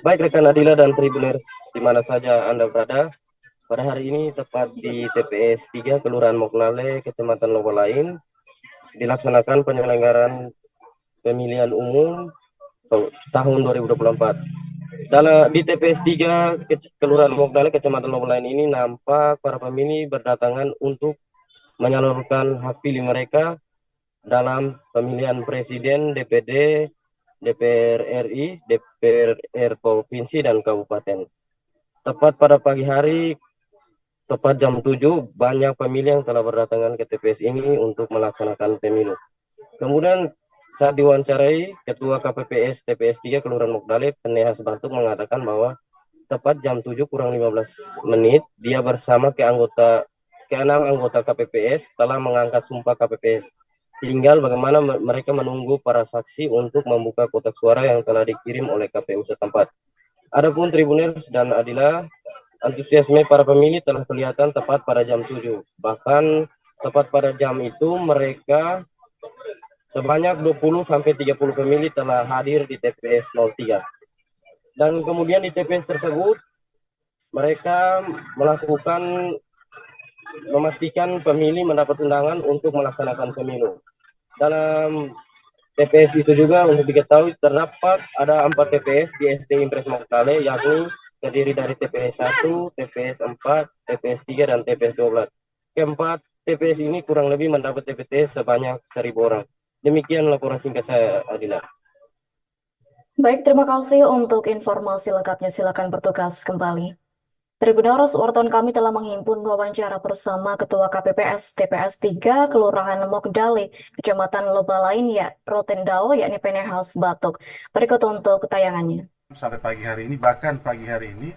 Baik rekan Adila dan Tribuners, di mana saja Anda berada, pada hari ini tepat di TPS 3 Kelurahan Moknale, Kecamatan Lobalain, dilaksanakan penyelenggaraan pemilihan umum tahun 2024. Di TPS 3 Kelurahan Moknale, Kecamatan Lobalain ini nampak para pemilih berdatangan untuk menyalurkan hak pilih mereka dalam pemilihan presiden, DPD, DPR RI, DPR provinsi dan kabupaten. Tepat pada pagi hari, tepat jam 7, banyak pemilih yang telah berdatangan ke TPS ini untuk melaksanakan pemilu. Kemudian saat diwawancarai, Ketua KPPS TPS 3 Kelurahan Moknale, Penehas Batuk, mengatakan bahwa tepat jam 7 kurang 15 menit, dia bersama ke-6 anggota KPPS telah mengangkat sumpah KPPS. Tinggal bagaimana mereka menunggu para saksi untuk membuka kotak suara yang telah dikirim oleh KPU setempat. Adapun Tribuners dan Adila, antusiasme para pemilih telah kelihatan tepat pada jam 7. Bahkan tepat pada jam itu mereka sebanyak 20-30 pemilih telah hadir di TPS 03. Dan kemudian di TPS tersebut mereka memastikan pemilih mendapat undangan untuk melaksanakan pemilu. Dalam TPS itu juga untuk diketahui terdapat ada 4 TPS di SD Impres Moktale, yakni terdiri dari TPS 1, TPS 4, TPS 3, dan TPS 12. Keempat TPS ini kurang lebih mendapat TPS sebanyak 1.000 orang. Demikian laporan singkat saya, Adila. Baik, terima kasih untuk informasi lengkapnya. Silakan bertugas kembali. Tribuners, wartawan kami telah menghimpun wawancara bersama Ketua KPPS TPS 3 Kelurahan Mokdale, Kecamatan Lobalain, Rotendao, yakni Penehas Batok. Berikut untuk tayangannya. Sampai pagi hari ini, bahkan pagi hari ini,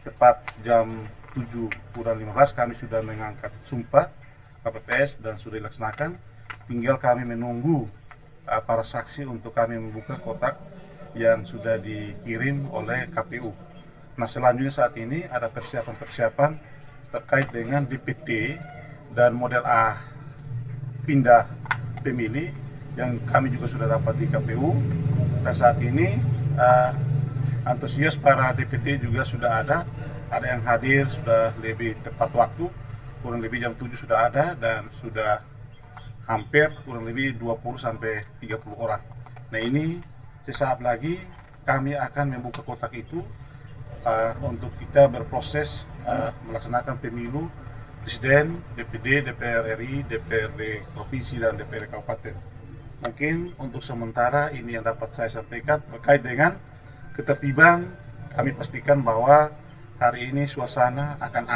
tepat jam 7:15 kami sudah mengangkat sumpah KPPS dan sudah dilaksanakan. Tinggal kami menunggu para saksi untuk kami membuka kotak yang sudah dikirim oleh KPU. Nah, selanjutnya saat ini ada persiapan-persiapan terkait dengan DPT dan model A pindah pemilih yang kami juga sudah dapat di KPU. Dan saat ini antusias para DPT juga sudah ada yang hadir sudah lebih tepat waktu, kurang lebih jam 7 sudah ada dan sudah hampir kurang lebih 20-30 orang. Nah, ini sesaat lagi kami akan membuka kotak itu untuk kita berproses melaksanakan pemilu Presiden, DPD, DPR RI, DPRD Provinsi, dan DPRD Kabupaten. Mungkin untuk sementara ini yang dapat saya sampaikan terkait dengan ketertiban. Kami pastikan bahwa hari ini suasana akan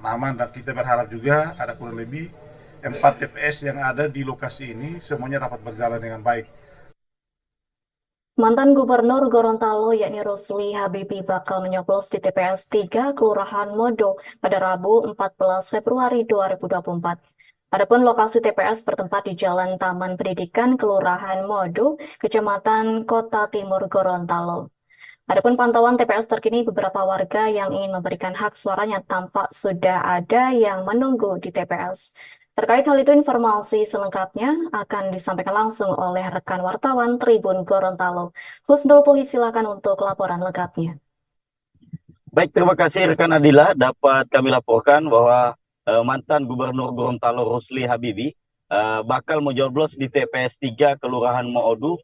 aman dan kita berharap juga ada kurang lebih 4 TPS yang ada di lokasi ini semuanya dapat berjalan dengan baik. Mantan Gubernur Gorontalo yakni Rusli Habibie bakal menyoblos di TPS 3 Kelurahan Modo pada Rabu 14 Februari 2024. Adapun lokasi TPS bertempat di Jalan Taman Pendidikan Kelurahan Modo, Kecamatan Kota Timur Gorontalo. Adapun pantauan TPS terkini, beberapa warga yang ingin memberikan hak suaranya tampak sudah ada yang menunggu di TPS. Terkait hal itu, informasi selengkapnya akan disampaikan langsung oleh rekan wartawan Tribun Gorontalo. Husnul Puhi, silakan untuk laporan lengkapnya. Baik, terima kasih rekan Adila. Dapat kami laporkan bahwa mantan Gubernur Gorontalo Rusli Habibie bakal mencoblos di TPS 3 Kelurahan Moodu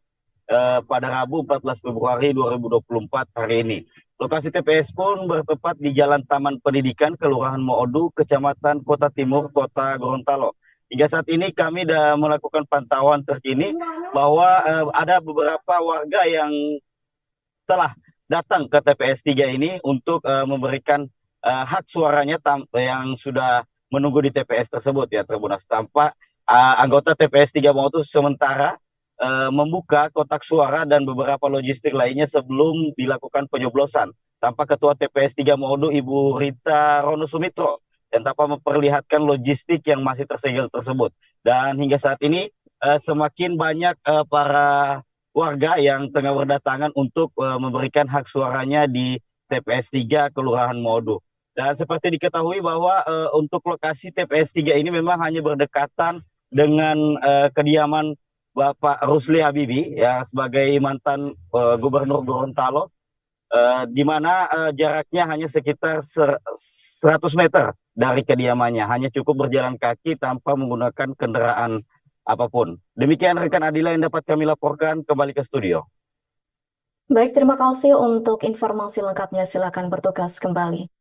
pada Rabu 14 Februari 2024 hari ini. Lokasi TPS pun bertempat di Jalan Taman Pendidikan Kelurahan Moodu, Kecamatan Kota Timur, Kota Gorontalo. Hingga saat ini kami sudah melakukan pantauan terkini bahwa ada beberapa warga yang telah datang ke TPS 3 ini untuk memberikan hak suaranya yang sudah menunggu di TPS tersebut, ya Tribuners. Tampak anggota TPS 3 Moodu sementara membuka kotak suara dan beberapa logistik lainnya sebelum dilakukan penyoblosan. Tampak Ketua TPS 3 Moodu Ibu Rita Rono Sumitro dan tanpa memperlihatkan logistik yang masih tersegel tersebut. Dan hingga saat ini semakin banyak para warga yang tengah berdatangan untuk memberikan hak suaranya di TPS 3 Kelurahan Moodu. Dan seperti diketahui bahwa untuk lokasi TPS 3 ini memang hanya berdekatan dengan kediaman Bapak Rusli Habibie ya sebagai mantan Gubernur Gorontalo, di mana jaraknya hanya sekitar 100 meter dari kediamannya, hanya cukup berjalan kaki tanpa menggunakan kendaraan apapun. Demikian rekan Adila yang dapat kami laporkan, kembali ke studio. Baik, terima kasih untuk informasi lengkapnya. Silakan bertugas kembali.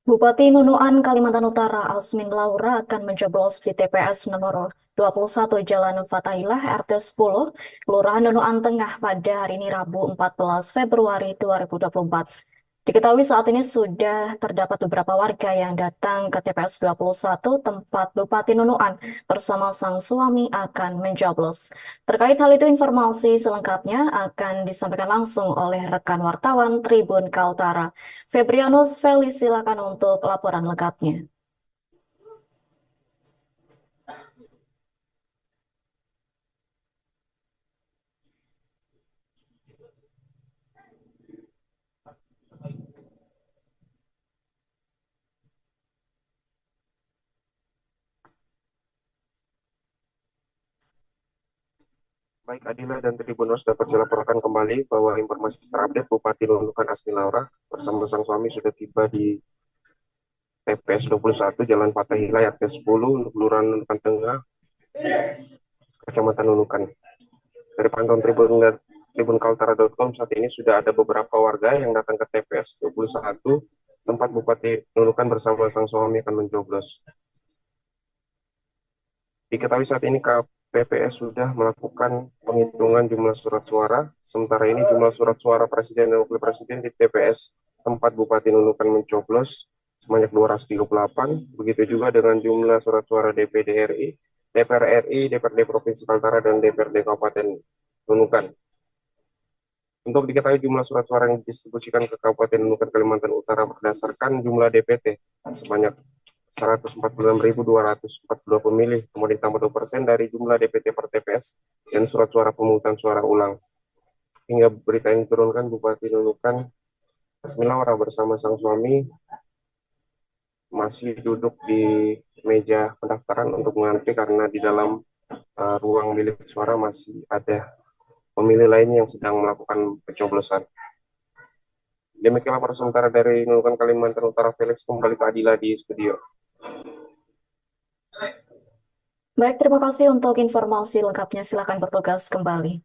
Bupati Nunuan, Kalimantan Utara, Asmin Laura akan mencoblos di TPS nomor 21 Jalan Fatailah RT 10, Kelurahan Nunuan Tengah pada hari ini Rabu 14 Februari 2024. Diketahui saat ini sudah terdapat beberapa warga yang datang ke TPS 21 tempat Bupati Nunuan bersama sang suami akan mencoblos. Terkait hal itu, informasi selengkapnya akan disampaikan langsung oleh rekan wartawan Tribun Kaltara. Febrianus Feli, silakan untuk laporan lengkapnya. Baik Adila dan Tribuners, dapat saya laporkan kembali bahwa informasi terupdate Bupati Nunukan Asmi Laura bersama sang suami sudah tiba di TPS 21 Jalan Fatailah RT 10 Kelurahan Nunukan Tengah, Kecamatan Nunukan. Dari pantauan Tribun Kaltara.com, saat ini sudah ada beberapa warga yang datang ke TPS 21 tempat Bupati Nunukan bersama sang suami akan mencoblos. Diketahui saat ini KPPS sudah melakukan penghitungan jumlah surat suara. Sementara ini jumlah surat suara Presiden dan Wakil Presiden di TPS tempat Bupati Nunukan mencoblos sebanyak 238. Begitu juga dengan jumlah surat suara DPD RI, DPR RI, DPRD Provinsi Kaltara, dan DPRD Kabupaten Nunukan. Untuk diketahui jumlah surat suara yang didistribusikan ke Kabupaten Nunukan Kalimantan Utara berdasarkan jumlah DPT sebanyak 146.242 pemilih, kemudian ditambah 2% dari jumlah DPT per TPS dan surat suara pemungutan suara ulang. Hingga berita ini diturunkan, Bupati Nunukan Asmi Laura bersama sang suami masih duduk di meja pendaftaran untuk mengantri karena di dalam ruang milik suara masih ada pemilih lainnya yang sedang melakukan pencoblosan. Demikian laporan sementara dari Nunukan Kalimantan Utara. Felix, kembali ke Adila di studio. Baik, terima kasih untuk informasi lengkapnya. Silakan bertugas kembali.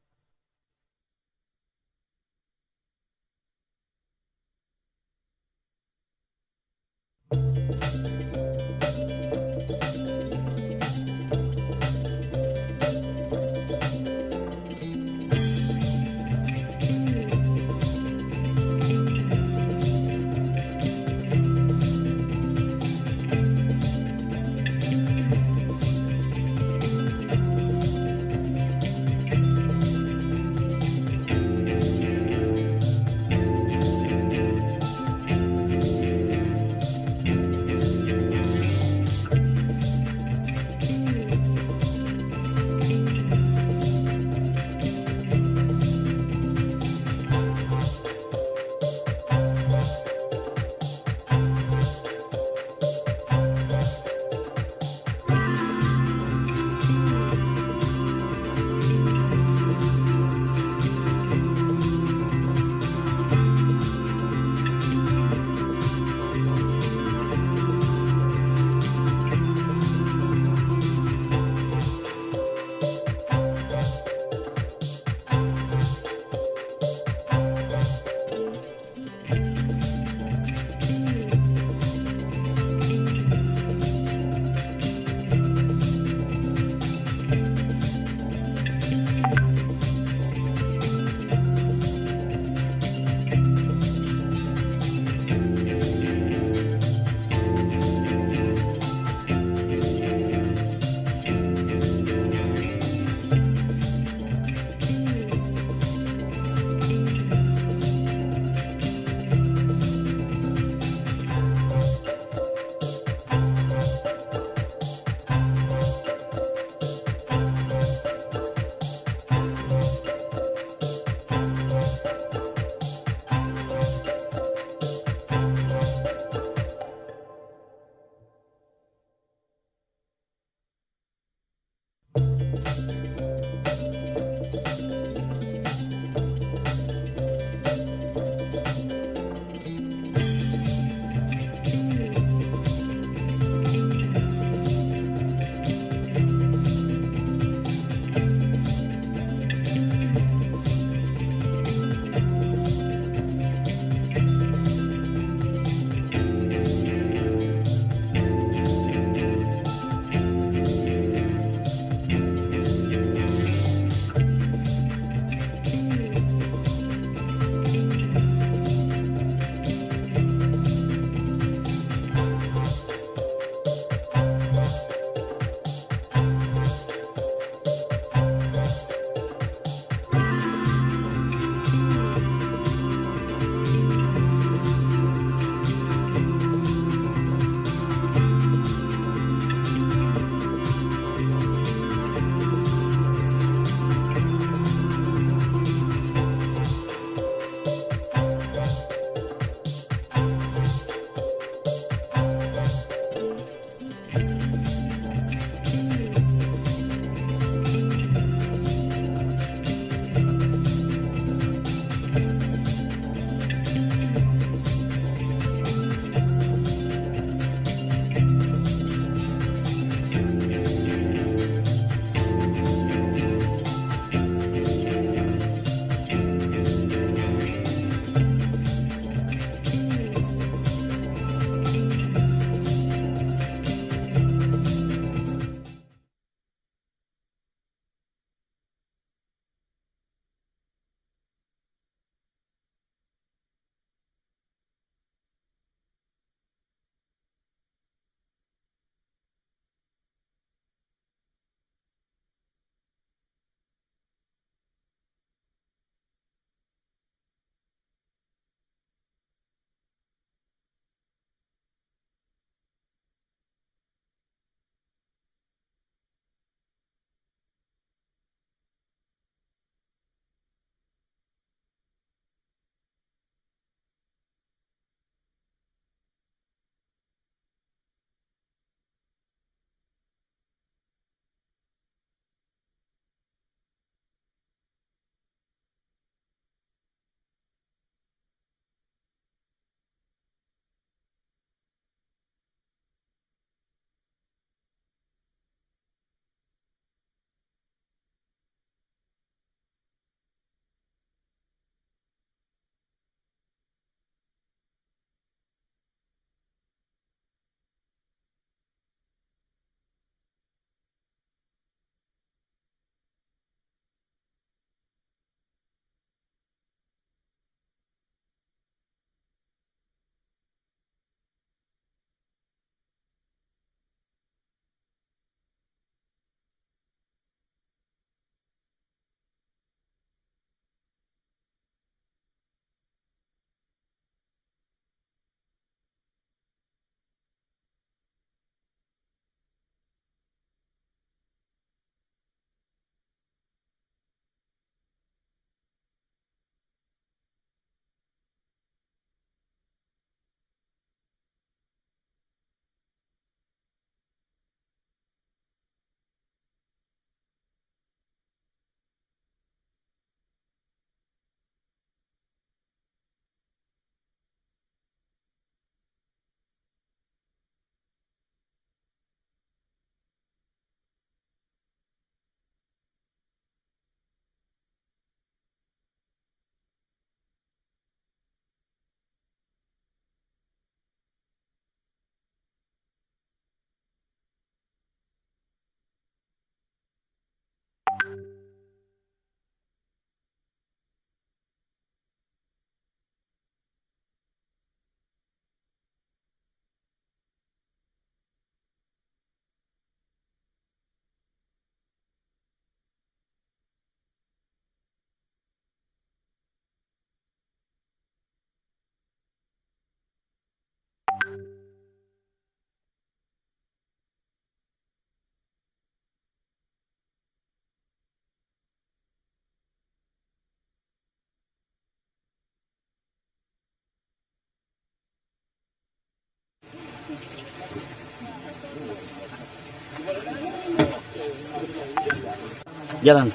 Jalan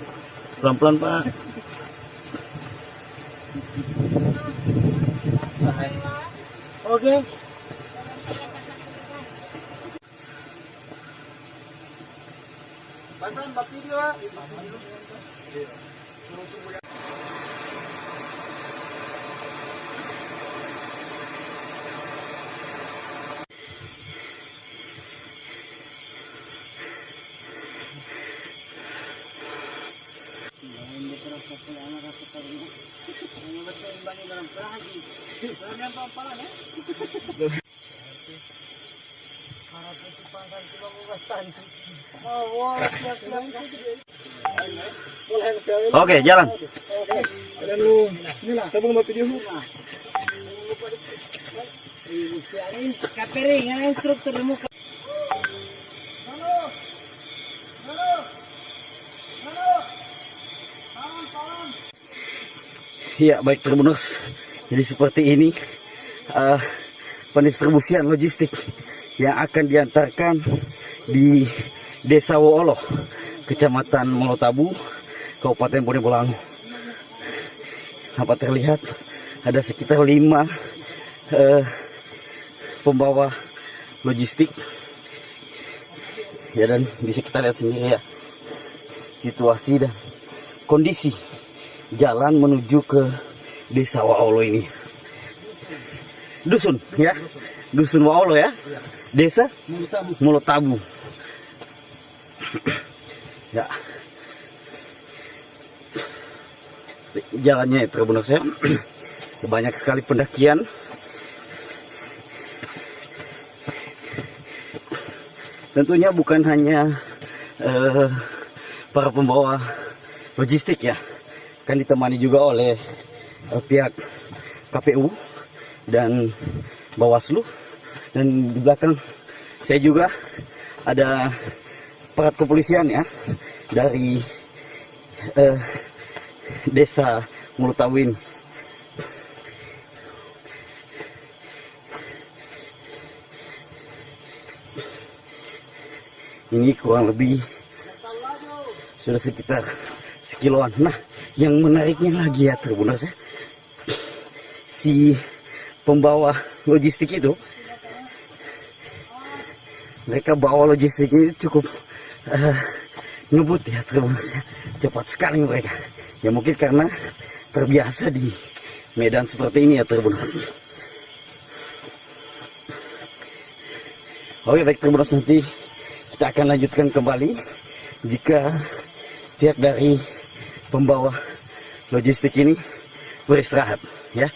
pelan-pelan Pak. Oke. Pasang Pak video. Oke, jalan. Iya, baik Tribuners. Jadi seperti ini pendistribusian logistik yang akan diantarkan di Desa Woolo, Kecamatan Molotabu, Kabupaten Bonebolango. Dapat terlihat ada sekitar 5 pembawa logistik. Ya, dan bisa kita lihat sendiri ya situasi dan kondisi jalan menuju ke Desa Woolo ini. Dusun ya, Dusun Woolo ya, Desa Molotabu. Ya, jalannya Tribuners ya, banyak sekali pendakian. Tentunya bukan hanya para pembawa logistik ya, kan ditemani juga oleh pihak KPU dan Bawaslu, dan di belakang saya juga ada aparat kepolisian ya dari Desa Mulutawin. Ini kurang lebih sudah sekitar sekiloan. Nah, yang menariknya lagi ya Tribuners ya, si pembawa logistik itu, mereka bawa logistiknya cukup ngebut ya Tribuners ya, cepat sekali mereka. Ya mungkin karena terbiasa di medan seperti ini ya Tribuners. Oke baik Tribuners, nanti kita akan lanjutkan kembali jika pihak dari pembawa logistik ini beristirahat ya.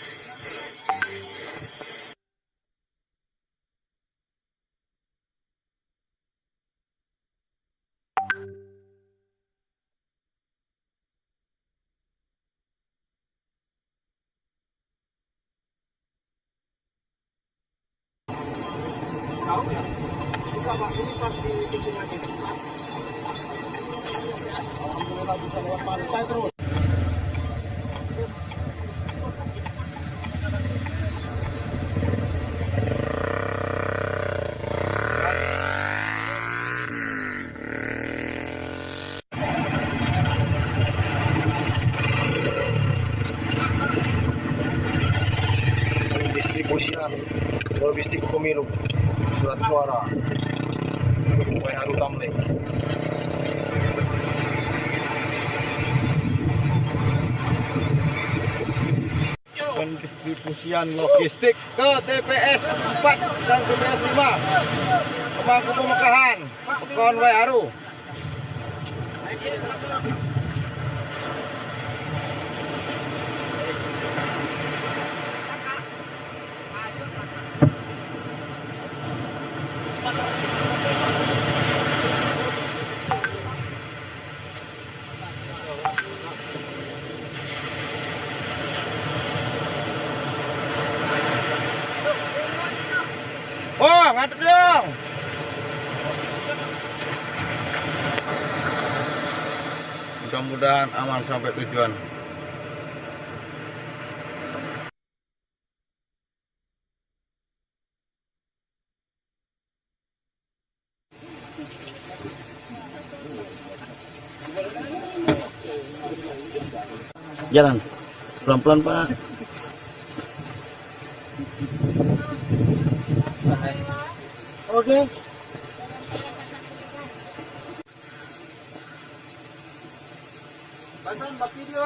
Logistik pemilu, surat suara, Haru Tamle. Pendistribusian logistik ke TPS 4 dan TPS 5 Pemangku Pemekahan Pekon Haru. Oh, ngadep dong. Mudah-mudahan aman sampai tujuan. jalan. Pelan-pelan, Pak. Oke. Pasang bak video.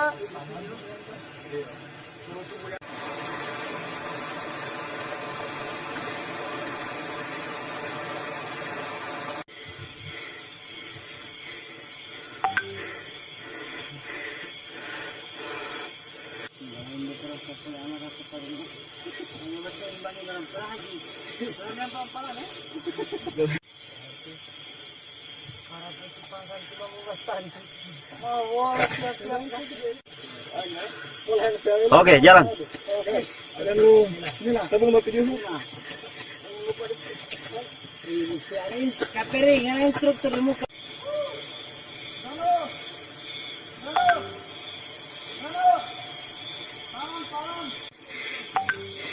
Oke, jalan.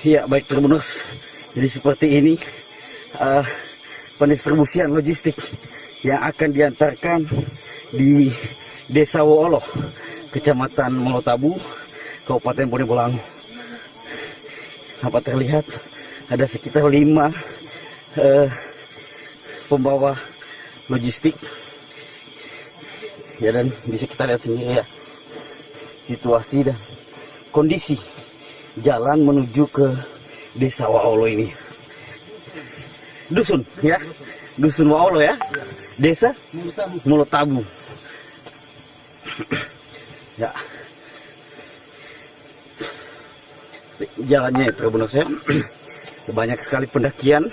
Iya, baik Tribuners. Jadi seperti ini pendistribusian logistik yang akan diantarkan di Desa Woolo, Kecamatan Molotabu, Kabupaten Bonebolango. Dapat terlihat ada sekitar 5 pembawa logistik. Ya, dan bisa kita lihat sendiri ya situasi dan kondisi jalan menuju ke Desa Woolo ini. Dusun ya, Dusun Woolo ya, Desa Molotabu. Ya, jalannya Tribuners ya, banyak sekali pendakian.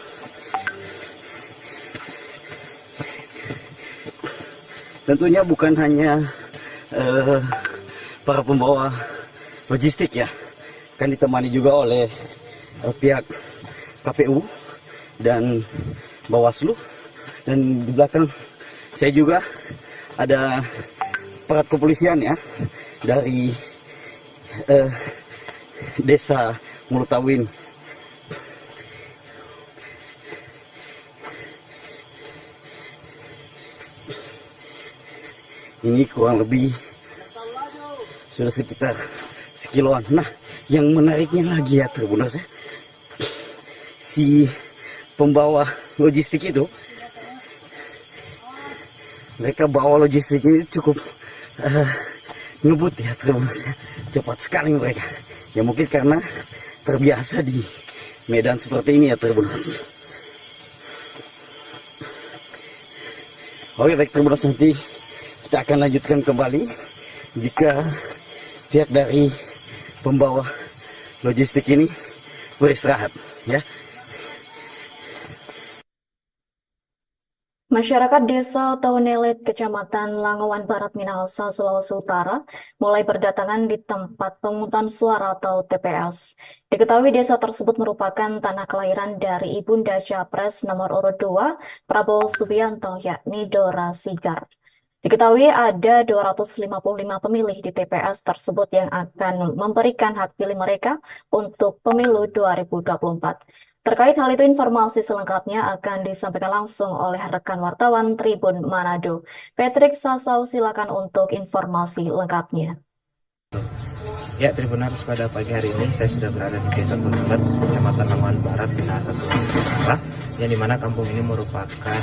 Tentunya bukan hanya para pembawa logistik ya, kan ditemani juga oleh pihak KPU dan Bawaslu, dan di belakang saya juga ada aparat kepolisian ya dari Desa Mulutawin. Ini kurang lebih sudah sekitar sekiloan. Nah, yang menariknya lagi ya Tribuners ya, si pembawa logistik itu, mereka bawa logistiknya cukup ngebut ya Tribuners ya. Cepat sekali mereka. Ya mungkin karena terbiasa di medan seperti ini ya Tribuners. Oke baik Tribuners, nanti kita akan lanjutkan kembali jika pihak dari pembawa logistik ini beristirahat ya. Masyarakat Desa Taunelet, Kecamatan Langawan Barat, Minahasa, Sulawesi Utara, mulai berdatangan di tempat pemungutan suara atau TPS. Diketahui desa tersebut merupakan tanah kelahiran dari Ibunda Capres nomor urut 2, Prabowo Subianto, yakni Dora Sigar. Diketahui ada 255 pemilih di TPS tersebut yang akan memberikan hak pilih mereka untuk pemilu 2024. Terkait hal itu, informasi selengkapnya akan disampaikan langsung oleh rekan wartawan Tribun Manado. Patrick Sasau, silakan untuk informasi lengkapnya. Ya, Tribuners, pada pagi hari ini saya sudah berada di Desa Taunelet, Kecamatan Langawan Barat, Minahasa, Sulawesi Utara, yang dimana kampung ini merupakan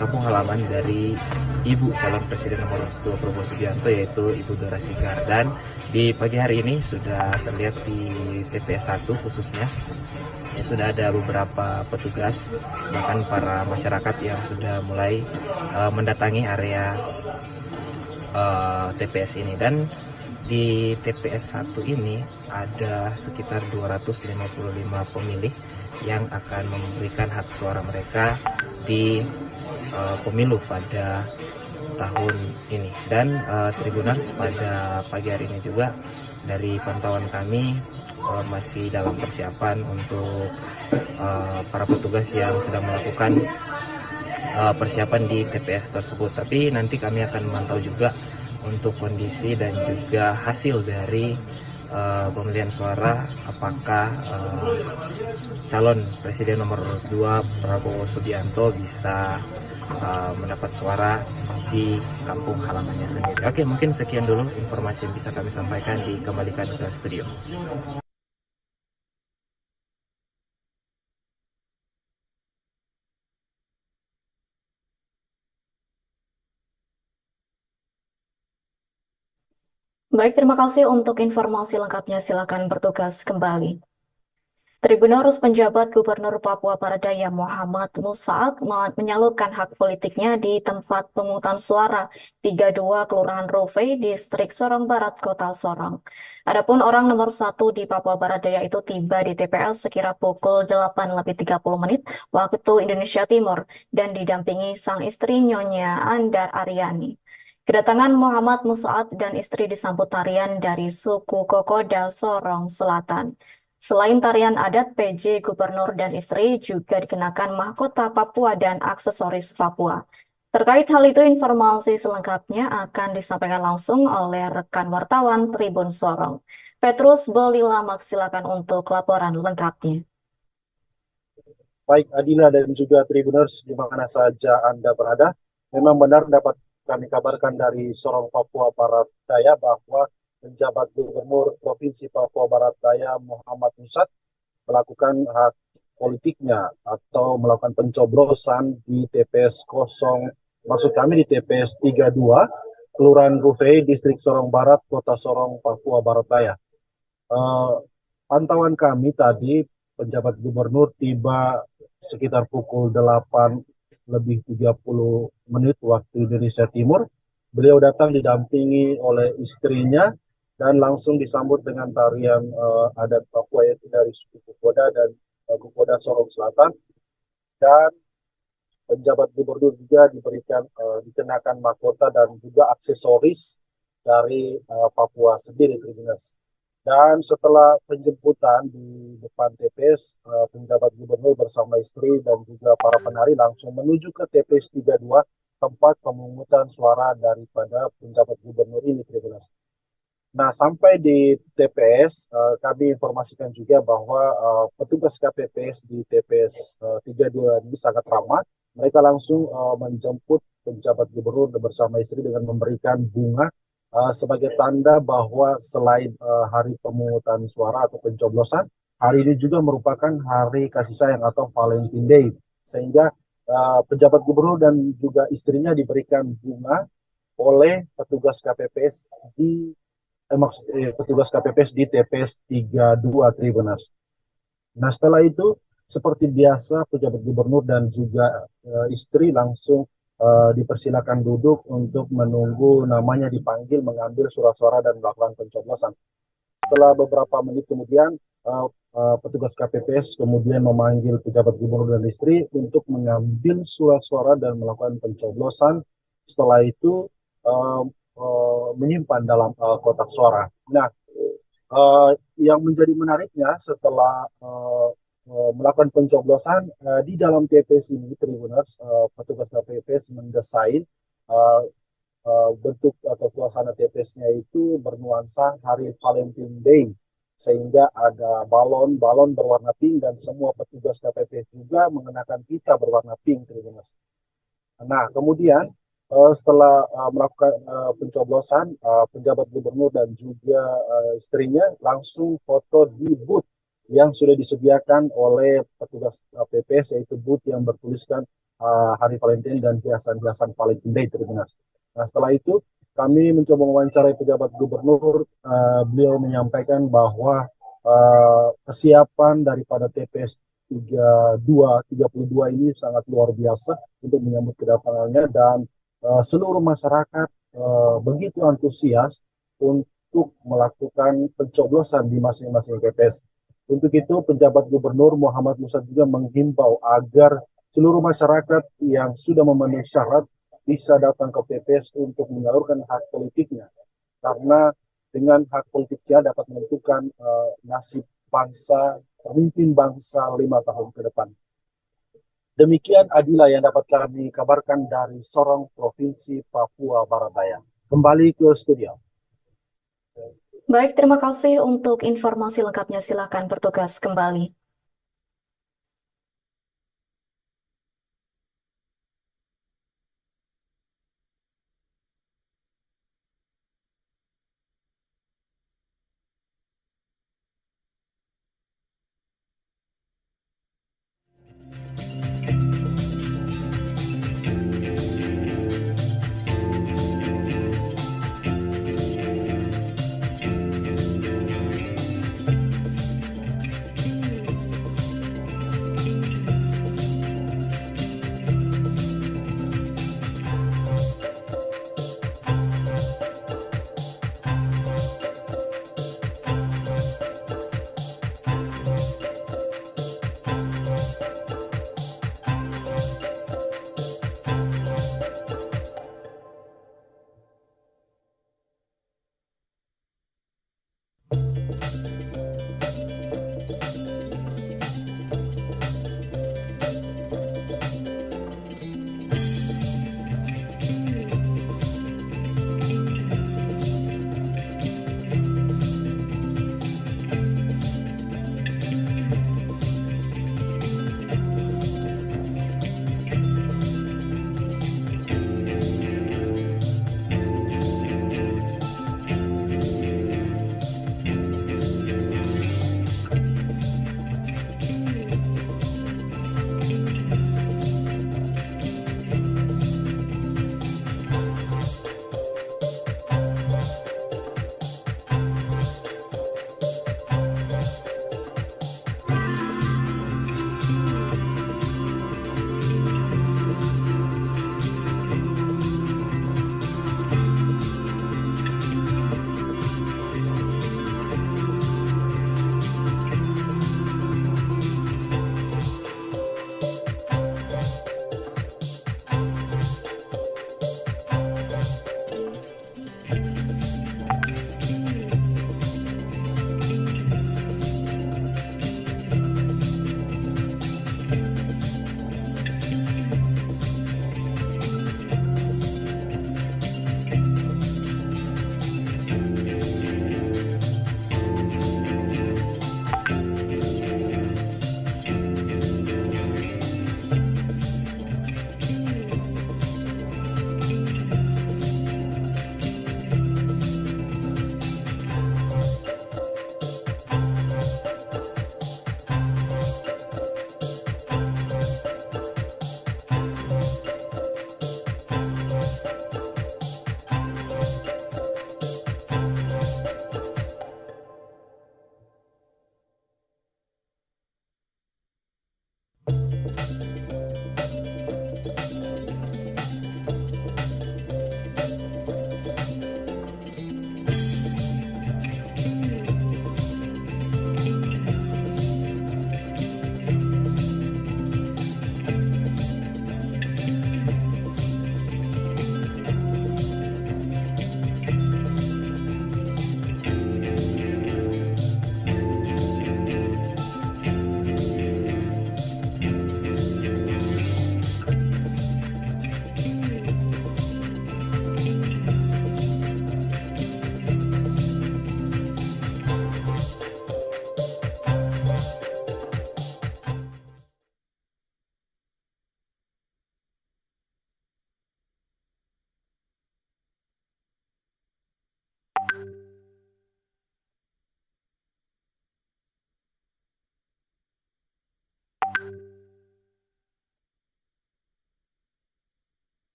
kampung halaman dari Ibu calon Presiden nomor 2 Prabowo Subianto, yaitu Ibu Dora Sigar. Dan di pagi hari ini sudah terlihat di TPS 1 khususnya, ya, sudah ada beberapa petugas, bahkan para masyarakat yang sudah mulai mendatangi area TPS ini. Dan di TPS 1 ini ada sekitar 255 pemilih yang akan memberikan hak suara mereka di pemilu pada tahun ini. Dan Tribuners, pada pagi hari ini juga dari pantauan kami masih dalam persiapan untuk para petugas yang sedang melakukan persiapan di TPS tersebut. Tapi nanti kami akan memantau juga untuk kondisi dan juga hasil dari pemilihan suara, apakah calon Presiden nomor 2 Prabowo Subianto bisa mendapat suara di kampung halamannya sendiri. Oke, mungkin sekian dulu informasi yang bisa kami sampaikan, dikembalikan ke studio. Baik, terima kasih untuk informasi lengkapnya. Silakan bertugas kembali. Tribunarus penjabat Gubernur Papua Barat Daya Muhammad Musaad menyalurkan hak politiknya di tempat pemungutan suara 32 Kelurahan Rovey, Distrik Sorong Barat, Kota Sorong. Adapun orang nomor 1 di Papua Barat Daya itu tiba di TPS sekira pukul 8:30 waktu Indonesia Timur dan didampingi sang istri Nyonya Andar Aryani. Kedatangan Muhammad Musaad dan istri disambut tarian dari suku Kokoda Sorong Selatan. Selain tarian adat, PJ Gubernur dan istri juga dikenakan mahkota Papua dan aksesoris Papua. Terkait hal itu, informasi selengkapnya akan disampaikan langsung oleh rekan wartawan Tribun Sorong. Petrus Bolilamak, silakan untuk laporan lengkapnya. Baik Adila dan juga Tribuners di mana saja Anda berada, memang benar dapat kami kabarkan dari Sorong Papua Barat Daya bahwa penjabat Gubernur Provinsi Papua Barat Daya Muhammad Musaad melakukan hak politiknya atau melakukan pencoblosan di TPS di TPS 32 Kelurahan Rovey, Distrik Sorong Barat, Kota Sorong, Papua Barat Daya. Pantauan kami tadi, penjabat gubernur tiba sekitar pukul 8:30 waktu Indonesia Timur. Beliau datang didampingi oleh istrinya dan langsung disambut dengan tarian adat Papua, yaitu dari suku Kokoda dan Kokoda Sorong Selatan. Dan penjabat gubernur juga dikenakan mahkota dan juga aksesoris dari Papua sendiri, Tribuners. Dan setelah penjemputan di depan TPS, penjabat gubernur bersama istri dan juga para penari langsung menuju ke TPS 32, tempat pemungutan suara daripada penjabat gubernur ini, Tribuners. Nah, sampai di TPS, kami informasikan juga bahwa petugas KPPS di TPS 32 ini sangat ramah. Mereka langsung menjemput penjabat gubernur bersama istri dengan memberikan bunga sebagai tanda bahwa selain hari pemungutan suara atau pencoblosan, hari ini juga merupakan hari kasih sayang atau Valentine Day. Sehingga penjabat gubernur dan juga istrinya diberikan bunga oleh petugas KPPS di TPS 32 Tribuners. Nah, setelah itu seperti biasa pejabat gubernur dan juga istri langsung dipersilakan duduk untuk menunggu namanya dipanggil mengambil surat suara dan melakukan pencoblosan. Setelah beberapa menit kemudian petugas KPPS kemudian memanggil pejabat gubernur dan istri untuk mengambil surat suara dan melakukan pencoblosan. Setelah itu menyimpan dalam kotak suara. Nah, yang menjadi menariknya setelah melakukan pencoblosan di dalam TPS ini, Tribuners, petugas KPPS mendesain bentuk atau suasana TPS-nya itu bernuansa hari Valentine Day, sehingga ada balon berwarna pink dan semua petugas KPPS juga mengenakan pita berwarna pink, Tribuners. Nah, kemudian setelah melakukan pencoblosan, penjabat gubernur dan juga istrinya langsung foto di booth yang sudah disediakan oleh petugas PPS, yaitu booth yang bertuliskan Hari Valentine dan hiasan-hiasan Valentine Day, Tribuners. Nah, setelah itu kami mencoba mewawancarai pejabat gubernur. Beliau menyampaikan bahwa kesiapan daripada TPS 32 ini sangat luar biasa untuk menyambut kedatangannya, dan seluruh masyarakat begitu antusias untuk melakukan pencoblosan di masing-masing TPS. Untuk itu, penjabat gubernur Muhammad Musaad juga menghimbau agar seluruh masyarakat yang sudah memenuhi syarat bisa datang ke TPS untuk menyalurkan hak politiknya. Karena dengan hak politiknya dapat menentukan nasib bangsa, pemimpin bangsa 5 tahun ke depan. Demikian Adila yang dapat kami kabarkan dari Sorong, Provinsi Papua Barat Daya. Kembali ke studio. Baik, terima kasih untuk informasi lengkapnya. Silakan bertugas kembali.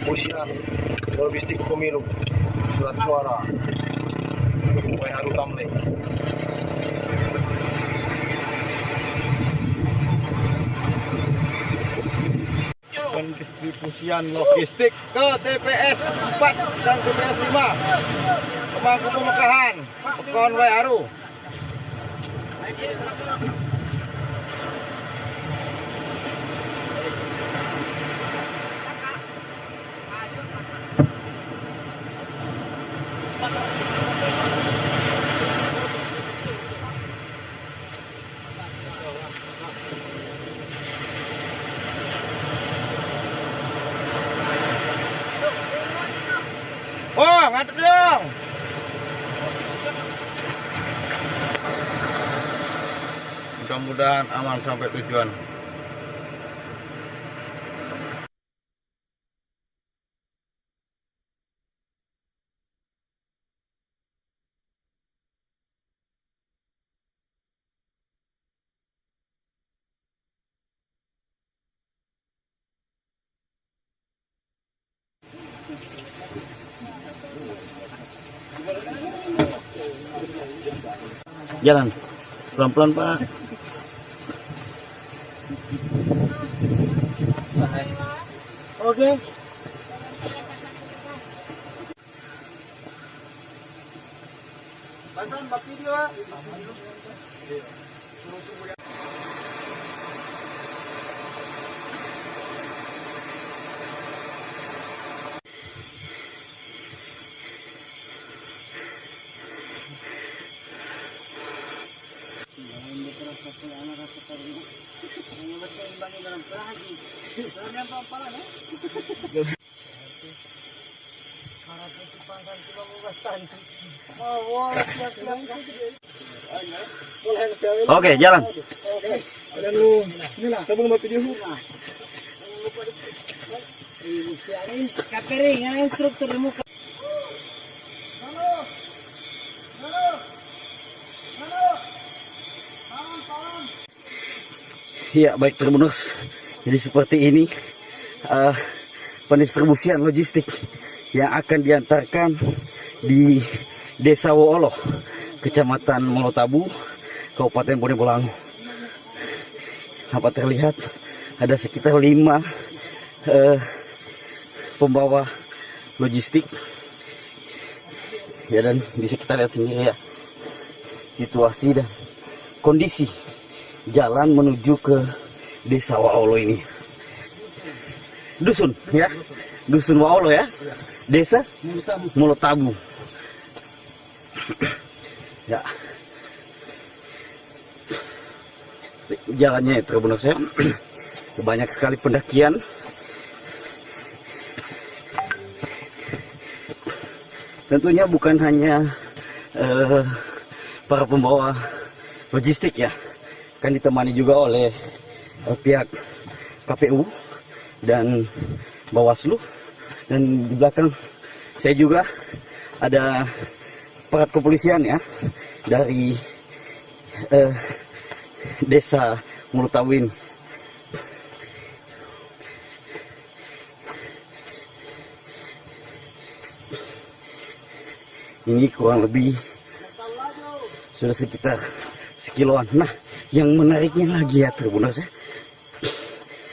Pendistribusian logistik pemilu surat suara WHRU Tamling. Pendistribusian logistik ke TPS 4 dan TPS 5 Pemangku Pemekahan Pekon WHRU. ngantuk dong. Mudah-mudahan aman sampai tujuan. Jalan pelan-pelan Pak. Oke. Pasang bak video. Oke, jalan. Instruktur muka. Iya, baik Tribuners. Jadi seperti ini pendistribusian logistik yang akan diantarkan di Desa Woolo, Kecamatan Molotabu, Kabupaten Bonebolango. Apa terlihat ada sekitar 5 pembawa logistik. Ya, dan bisa kita lihat sendiri ya situasi dan kondisi jalan menuju ke Desa Woolo ini. Dusun ya, Dusun Woolo ya, Desa Molotabu. Ya, jalannya Tribuners saya banyak sekali pendakian. Tentunya bukan hanya para pembawa logistik ya, kan ditemani juga oleh pihak KPU dan Bawaslu, dan di belakang saya juga ada aparat kepolisian ya dari Desa Mulutawin. Ini kurang lebih sudah sekitar sekiloan. Nah, yang menariknya lagi ya Tribuners ya,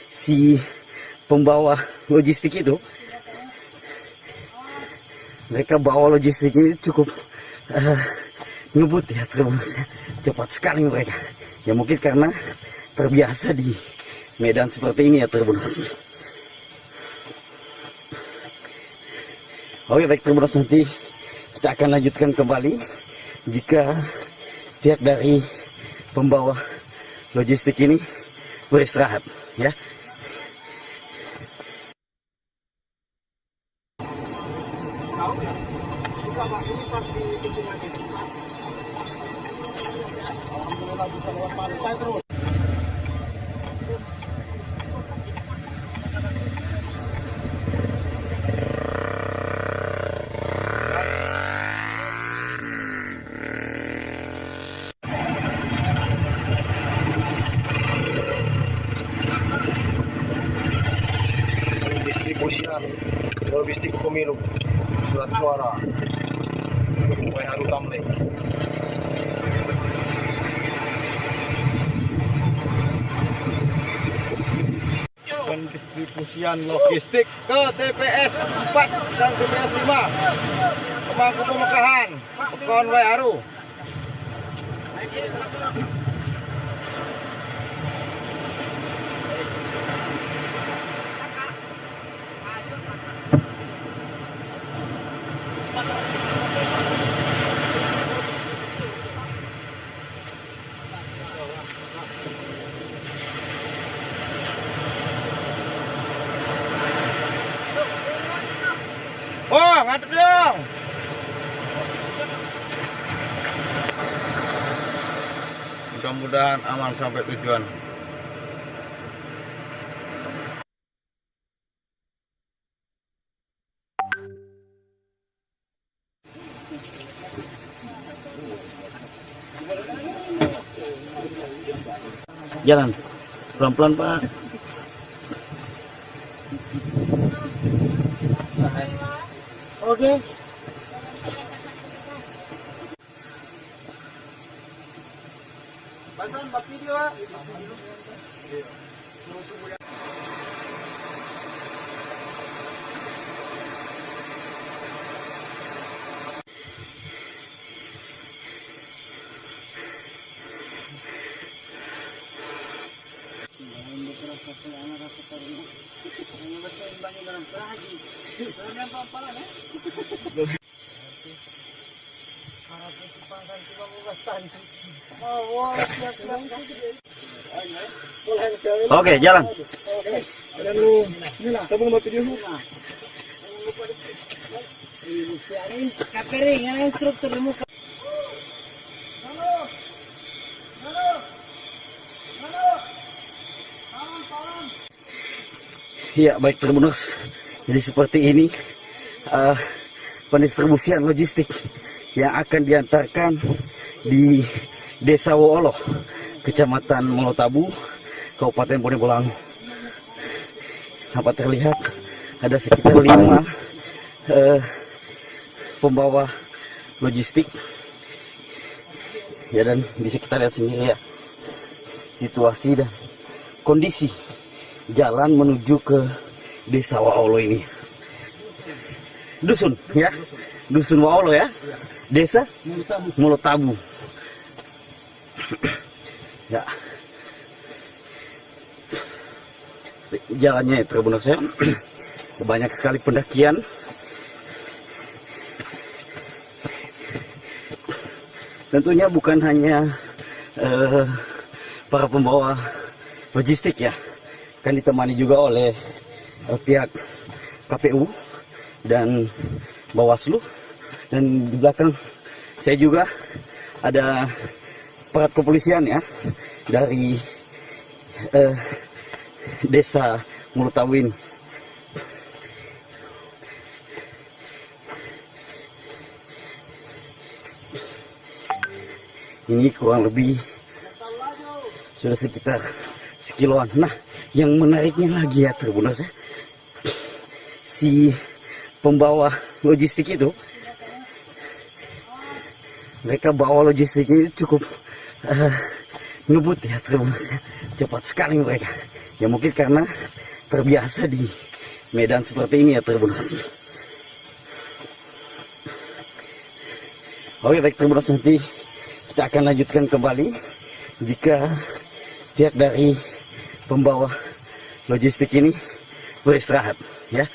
si pembawa logistik itu, mereka bawa logistik ini cukup ngebut ya Tribuners ya. Cepat sekali mereka. Ya mungkin karena terbiasa di medan seperti ini ya Tribuners. Oke baik Tribuners, nanti kita akan lanjutkan kembali jika pihak dari pembawa logistik ini beristirahat ya. Logistik pemilu, surat suara, Haru Tamle. Pendistribusian logistik ke TPS 4 dan TPS 5, Pemangku Pemekahan, Konway Haru. Oh, ngantuk dong. mudah-mudahan aman sampai tujuan. Jalan pelan-pelan Pak. Oke. Pasan bak video ah. Oke, jalan. Iya, baik Tribuners. Jadi seperti ini pendistribusian logistik yang akan diantarkan di Desa Woolo, Kecamatan Molotabu, Kabupaten Bone Bolang. Dapat terlihat ada sekitar 5 pembawa logistik. Ya, dan bisa kita lihat sendiri ya situasi dan kondisi jalan menuju ke Desa Woolo ini. Dusun ya, Dusun Woolo ya, Desa Molotabu. Ya, jalannya Tribuners ya, banyak sekali pendakian. Tentunya bukan hanya para pembawa logistik ya, kan ditemani juga oleh pihak KPU dan Bawaslu, dan di belakang saya juga ada aparat kepolisian ya dari Desa Molotabu ini. Ini kurang lebih sudah sekitar sekiloan. Nah, yang menariknya lagi ya Tribuners ya, si pembawa logistik itu, mereka bawa logistiknya cukup ngebut ya Tribuners ya. Cepat sekali mereka. Ya mungkin karena terbiasa di medan seperti ini ya Tribuners. Oke baik Tribuners, nanti kita akan lanjutkan kembali jika pihak dari pembawa logistik ini beristirahat ya.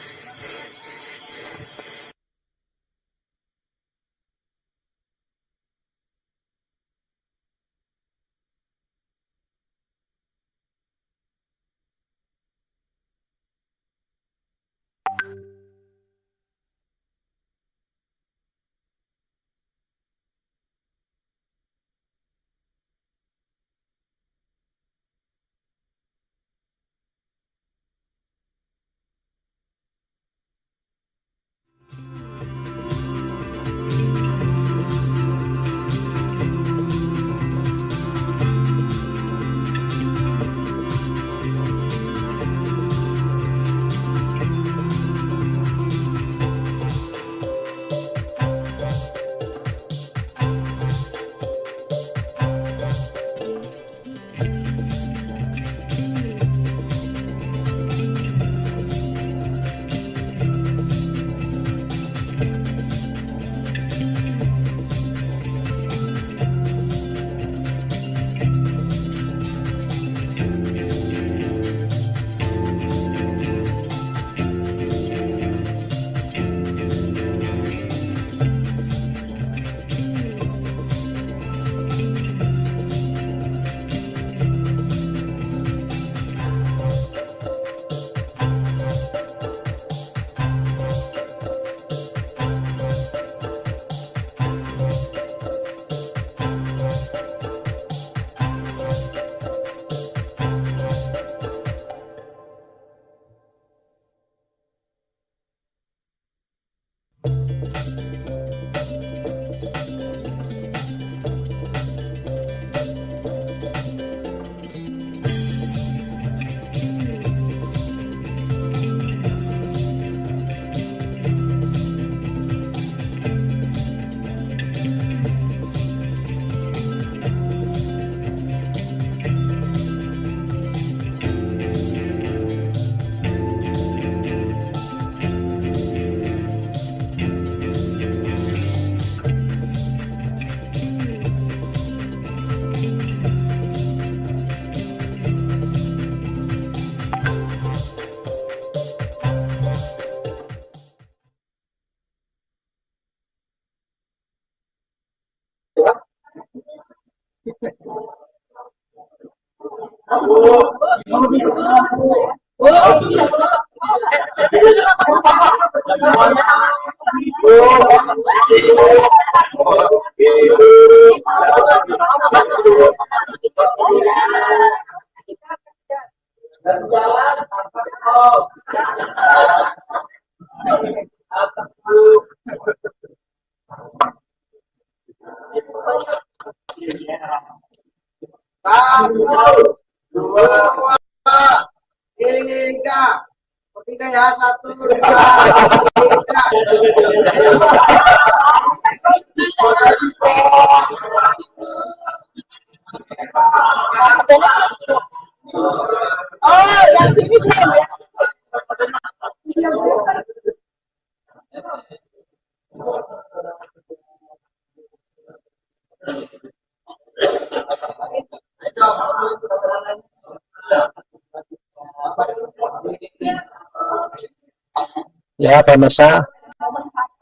Ya, pemirsa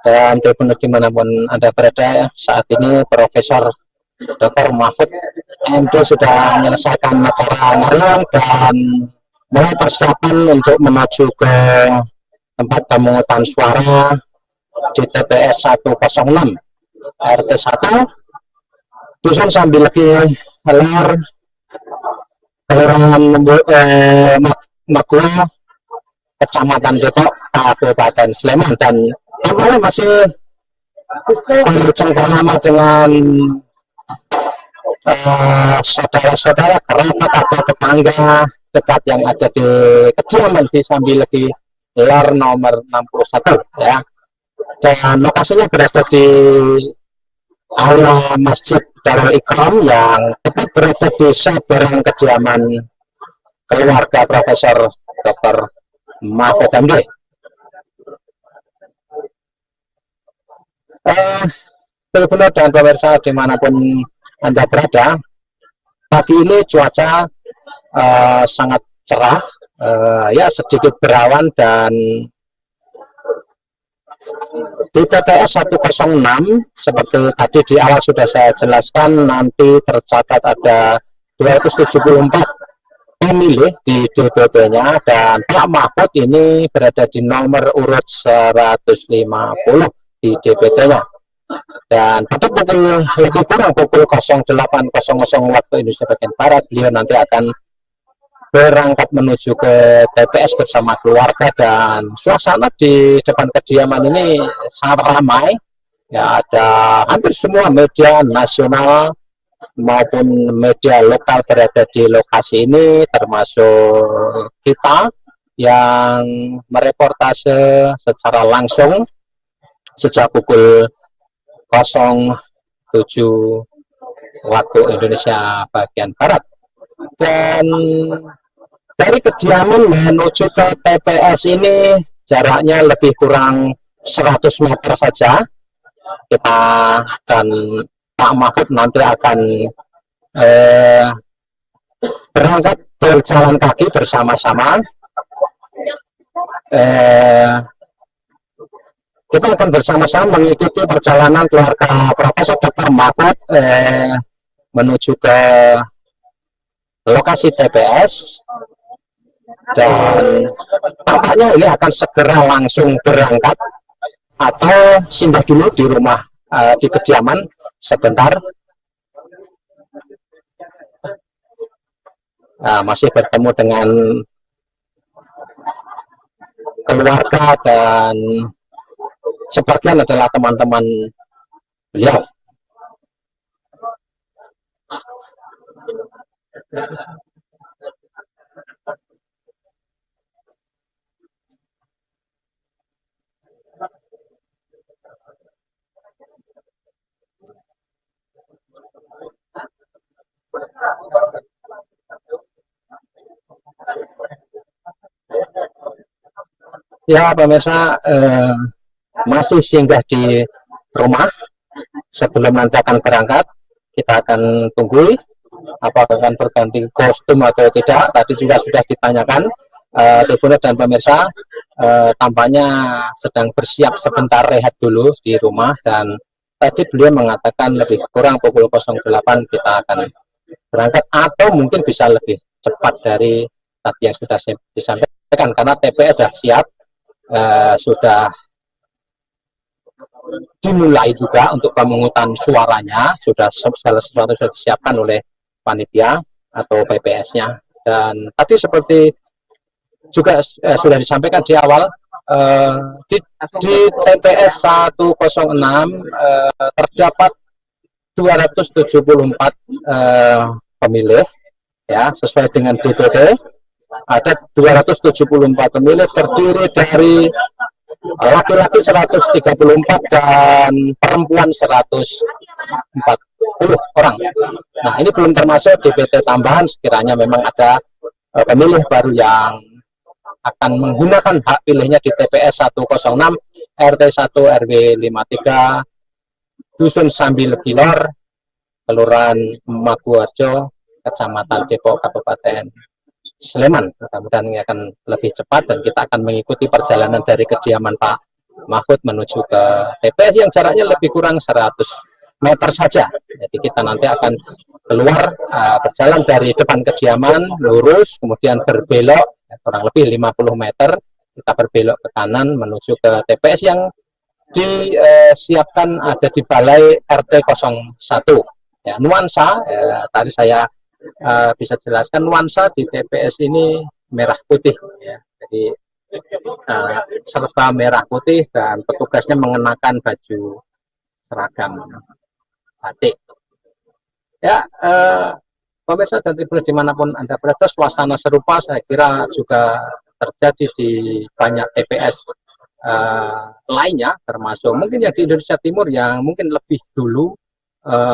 dan tribuners dimanapun Anda berada, saat ini Profesor Dr. Mahfud MD sudah menyelesaikan acara malam dan mulai persiapan untuk menuju ke tempat pemungutan suara di TPS 106 RT 1 Dusun Sambil Legi Helar, Kelurahan Magua, Kecamatan Depok, Kabupaten Sleman, dan kemarin masih bercengkerama dengan saudara-saudara, kerabat atau tetangga dekat yang ada di kediaman di Sambil Legi Helar nomor 61 ya. Dan lokasinya berada di aula Masjid Darul Ikram yang tepat berada di seberang kediaman keluarga Profesor Dr. Mahfud MD. Tribuners dan pemirsa dimanapun Anda berada, pagi ini cuaca sangat cerah, ya sedikit berawan, dan di TPS 106 seperti tadi di awal sudah saya jelaskan, nanti tercatat ada 274 pemilih di DPP-nya, dan Pak Mahfud ini berada di nomor urut 150 di DPT-nya. Dan pada pukul lebih kurang pukul 08.00 waktu Indonesia bagian Barat, beliau nanti akan berangkat menuju ke TPS bersama keluarga, dan suasana di depan kediaman ini sangat ramai. Ya, ada hampir semua media nasional maupun media lokal berada di lokasi ini, termasuk kita yang mereportase secara langsung sejak pukul 07 waktu Indonesia bagian Barat. Dan dari kediaman menuju ke TPS ini jaraknya lebih kurang 100 meter saja. Kita dan Pak Mahfud nanti akan berangkat berjalan kaki bersama-sama. Kita akan bersama-sama mengikuti perjalanan keluarga Profesor Dr. Mahfud menuju ke lokasi TPS, dan tampaknya ini akan segera langsung berangkat atau singgah dulu di rumah di kediaman sebentar. Masih bertemu dengan keluarga dan sebagian adalah teman-teman beliau. Ya pemirsa, masih singgah di rumah. Sebelum nanti akan berangkat, kita akan tunggu apakah akan berganti kostum atau tidak. Tadi juga sudah ditanyakan, Tribuners dan pemirsa, tampaknya sedang bersiap sebentar rehat dulu di rumah, dan tadi beliau mengatakan lebih kurang pukul 08 kita akan berangkat, atau mungkin bisa lebih cepat dari tadi yang sudah disampaikan, karena TPS sudah siap, sudah dimulai juga untuk pemungutan suaranya, sudah segala sesuatu sudah disiapkan oleh panitia atau PPS-nya. Dan tadi seperti juga sudah disampaikan di awal, di TPS 106 terdapat 274 pemilih, ya, sesuai dengan DPT. Ada 274 pemilih, terdiri dari laki-laki 134 dan perempuan 140 orang. Nah, ini belum termasuk DPT tambahan sekiranya memang ada pemilih baru yang akan menggunakan hak pilihnya di TPS 106 RT 1 RW 53 Dusun Sambil Kilor, Kelurahan Maguwarjo, Kecamatan Depok, Kabupaten Sleman. Mudah-mudahan ini akan lebih cepat dan kita akan mengikuti perjalanan dari kediaman Pak Mahfud menuju ke TPS yang jaraknya lebih kurang 100 meter saja. Jadi kita nanti akan keluar, berjalan dari depan kediaman, lurus, kemudian berbelok kurang lebih 50 meter, kita berbelok ke kanan menuju ke TPS yang disiapkan ada di Balai RT 01. Ya, nuansa, tadi saya bisa jelaskan, nuansa di TPS ini merah putih, ya. Jadi serba merah putih dan petugasnya mengenakan baju seragam batik. Ya, pemirsa dan Tribuners dimanapun Anda berada, suasana serupa saya kira juga terjadi di banyak TPS lainnya, termasuk mungkin yang di Indonesia Timur yang mungkin lebih dulu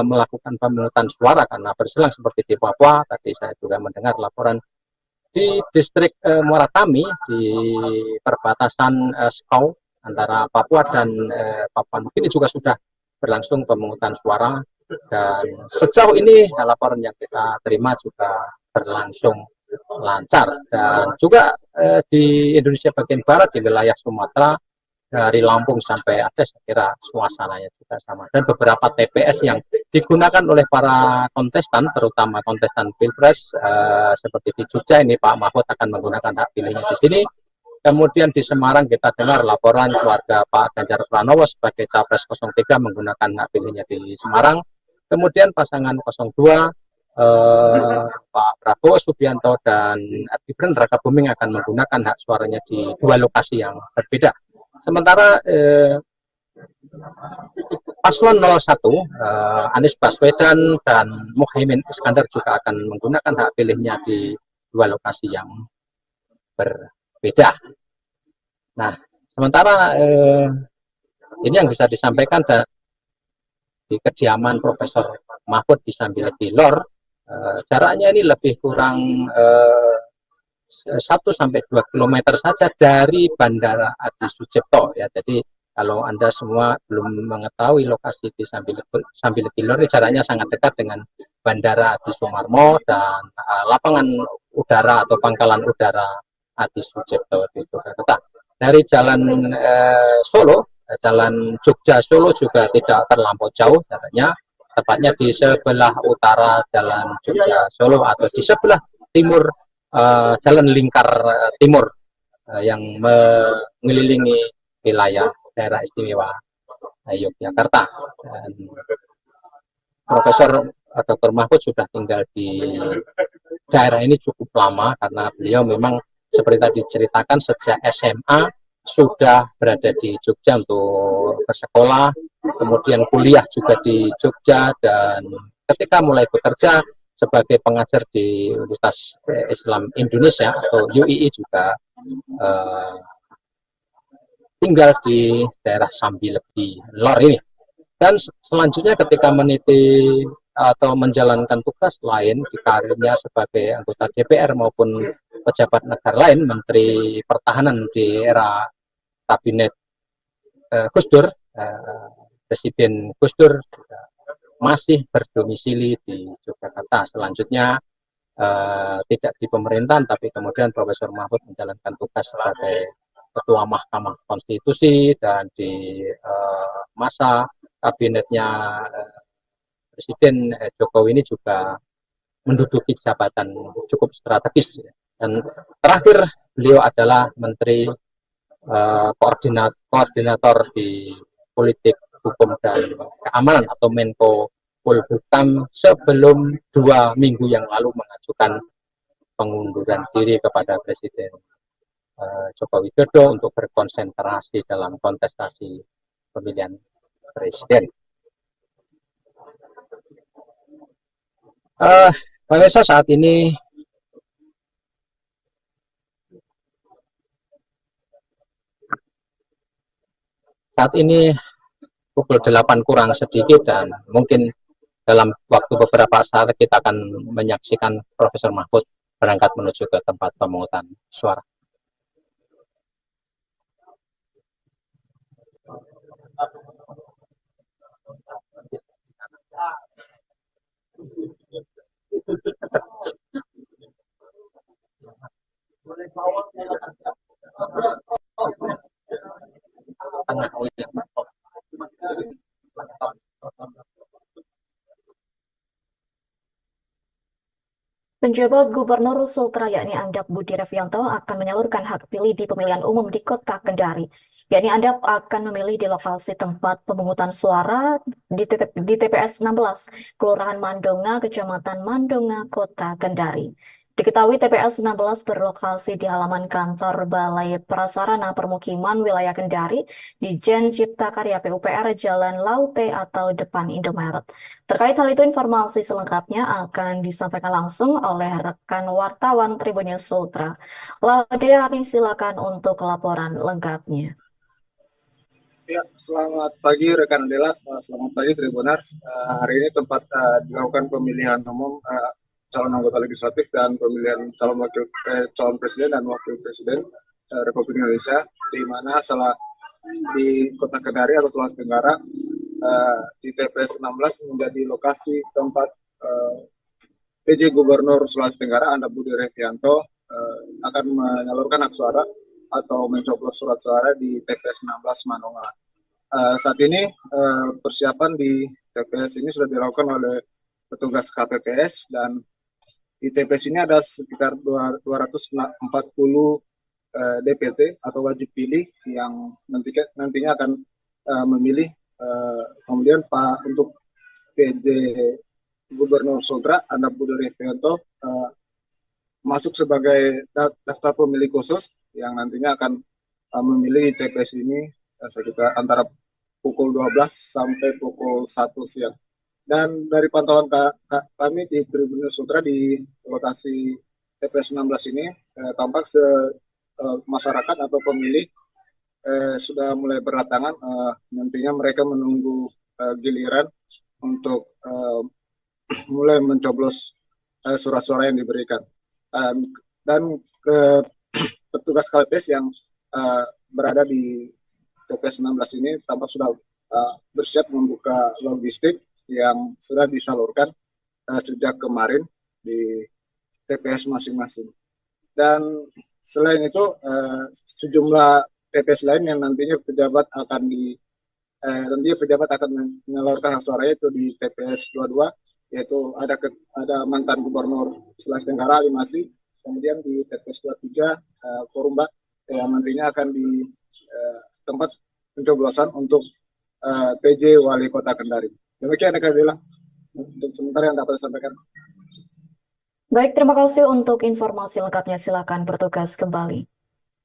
melakukan pemungutan suara karena berselang, seperti di Papua. Tadi saya juga mendengar laporan di distrik Muaratami di perbatasan Skau antara Papua dan Papua Nugini juga sudah berlangsung pemungutan suara, dan sejauh ini laporan yang kita terima juga berlangsung lancar. Dan juga di Indonesia bagian barat, di wilayah Sumatera, dari Lampung sampai Aceh, saya kira suasananya juga sama. Dan beberapa TPS yang digunakan oleh para kontestan, terutama kontestan Pilpres, seperti di Jogja ini Pak Mahfud akan menggunakan hak pilihnya di sini. Kemudian di Semarang kita dengar laporan keluarga Pak Ganjar Pranowo sebagai Capres 03 menggunakan hak pilihnya di Semarang. Kemudian pasangan 02 Pak Prabowo Subianto dan Gibran Rakabuming akan menggunakan hak suaranya di dua lokasi yang berbeda. Sementara Paslon 01 Anies Baswedan dan Muhaimin Iskandar juga akan menggunakan hak pilihnya di dua lokasi yang berbeda. Nah, sementara ini yang bisa disampaikan di kediaman Profesor Mahfud di Sambil Kilor, jaraknya ini lebih kurang 1-2 km saja dari Bandara Adi Sucipto, ya. Jadi kalau Anda semua belum mengetahui lokasi di Sambil Kilor, jaraknya sangat dekat dengan Bandara Adi Sumarmo dan lapangan udara atau pangkalan udara Adi Sucipto di Yogyakarta. Dari jalan Solo, jalan Jogja Solo juga tidak terlampau jauh jaraknya, tepatnya di sebelah utara jalan Jogja Solo atau di sebelah timur Jalan Lingkar Timur yang mengelilingi wilayah daerah istimewa Yogyakarta. Dan Profesor Dr. Mahfud sudah tinggal di daerah ini cukup lama karena beliau memang seperti tadi diceritakan sejak SMA sudah berada di Jogja untuk bersekolah, kemudian kuliah juga di Jogja, dan ketika mulai bekerja sebagai pengajar di Universitas Islam Indonesia atau UII juga tinggal di daerah Sambilegi Lor ini. Dan selanjutnya ketika meniti atau menjalankan tugas lain di karirnya sebagai anggota DPR maupun pejabat negara lain, Menteri Pertahanan di era Kabinet Gus Dur, Presiden Gus Dur masih berdomisili di Yogyakarta. Selanjutnya tidak di pemerintahan, tapi kemudian Profesor Mahfud menjalankan tugas sebagai Ketua Mahkamah Konstitusi, dan di masa kabinetnya Presiden Jokowi ini juga menduduki jabatan cukup strategis. Dan terakhir beliau adalah Menteri koordinator di politik hukum dan keamanan atau Menko Polhukam sebelum 2 minggu yang lalu mengajukan pengunduran diri kepada Presiden Joko Widodo untuk berkonsentrasi dalam kontestasi pemilihan presiden. Pemirsa, saat ini pukul 8 kurang sedikit, dan mungkin dalam waktu beberapa saat kita akan menyaksikan Profesor Mahfud berangkat menuju ke tempat pemungutan suara. Penjabat Gubernur Sultra yakni Andap Budi Revianto akan menyalurkan hak pilih di pemilihan umum di Kota Kendari. Yakni Andap akan memilih di lokasi tempat pemungutan suara di TPS 16, Kelurahan Mandonga, Kecamatan Mandonga, Kota Kendari. Diketahui TPS 16 berlokasi di halaman kantor Balai Prasarana Permukiman Wilayah Kendari di Jen Cipta Karya PUPR Jalan Laute atau depan Indomaret. Terkait hal itu, informasi selengkapnya akan disampaikan langsung oleh rekan wartawan Tribun News Sultra. Laude Ari, silakan untuk laporan lengkapnya. Ya, selamat pagi rekan Adela, selamat pagi Tribuners. Hari ini tempat dilakukan pemilihan umum calon anggota legislatif dan pemilihan calon presiden dan wakil presiden Republik Indonesia, di mana di Kota Kendari atau Sulawesi Tenggara di TPS 16 menjadi lokasi tempat PJ Gubernur Sulawesi Tenggara Andap Budi Revianto akan menyalurkan hak suara atau mencoblos surat suara di TPS 16 Mandonga. Saat ini persiapan di TPS ini sudah dilakukan oleh petugas KPPS, dan di TPS ini ada sekitar 240 DPT atau wajib pilih yang nantinya akan memilih. Kemudian untuk PJ Gubernur Sultra Andap Budi Revianto masuk sebagai daftar pemilih khusus yang nantinya akan memilih di TPS ini sekitar antara pukul 12 sampai pukul 1 siang. Dan dari pantauan kami di Tribun News Sultra di lokasi TPS 16 ini, tampak masyarakat atau pemilih sudah mulai berdatangan. Nantinya mereka menunggu giliran untuk mulai mencoblos surat suara yang diberikan. Dan petugas KPPS yang berada di TPS 16 ini tampak sudah bersiap membuka logistik yang sudah disalurkan sejak kemarin di TPS masing-masing. Dan selain itu sejumlah TPS lain yang nantinya pejabat akan menyalurkan hak suaranya itu di TPS 22, yaitu ada mantan Gubernur Sulawesi Tenggara Ali Masih, kemudian di TPS 23 Korumba yang nantinya akan di tempat pencoblosan untuk PJ Wali Kota Kendari. Demikian Kak Dila, untuk sementara yang dapat disampaikan. Baik, terima kasih untuk informasi lengkapnya. Silakan bertugas kembali.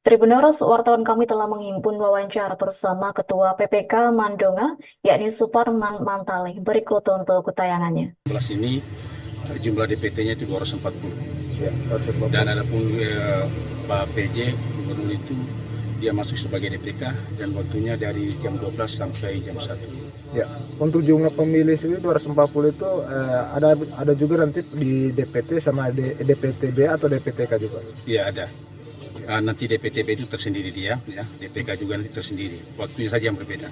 Tribuners, wartawan kami telah menghimpun wawancara bersama Ketua PPK Mandonga, yakni Suparman Mantali. Berikut untuk tayangannya. Ini jumlah DPT-nya itu 240. Ya, dan ada pun Pak PJ Gubernur itu dia masuk sebagai DPK dan waktunya dari jam 12 sampai jam 1. Ya, untuk jumlah pemilih sendiri 240 itu ada juga nanti di DPT sama DPTB atau DPTK juga? Iya ada. Nanti DPTB itu tersendiri dia, ya. DPK juga nanti tersendiri. Waktunya saja yang berbeda.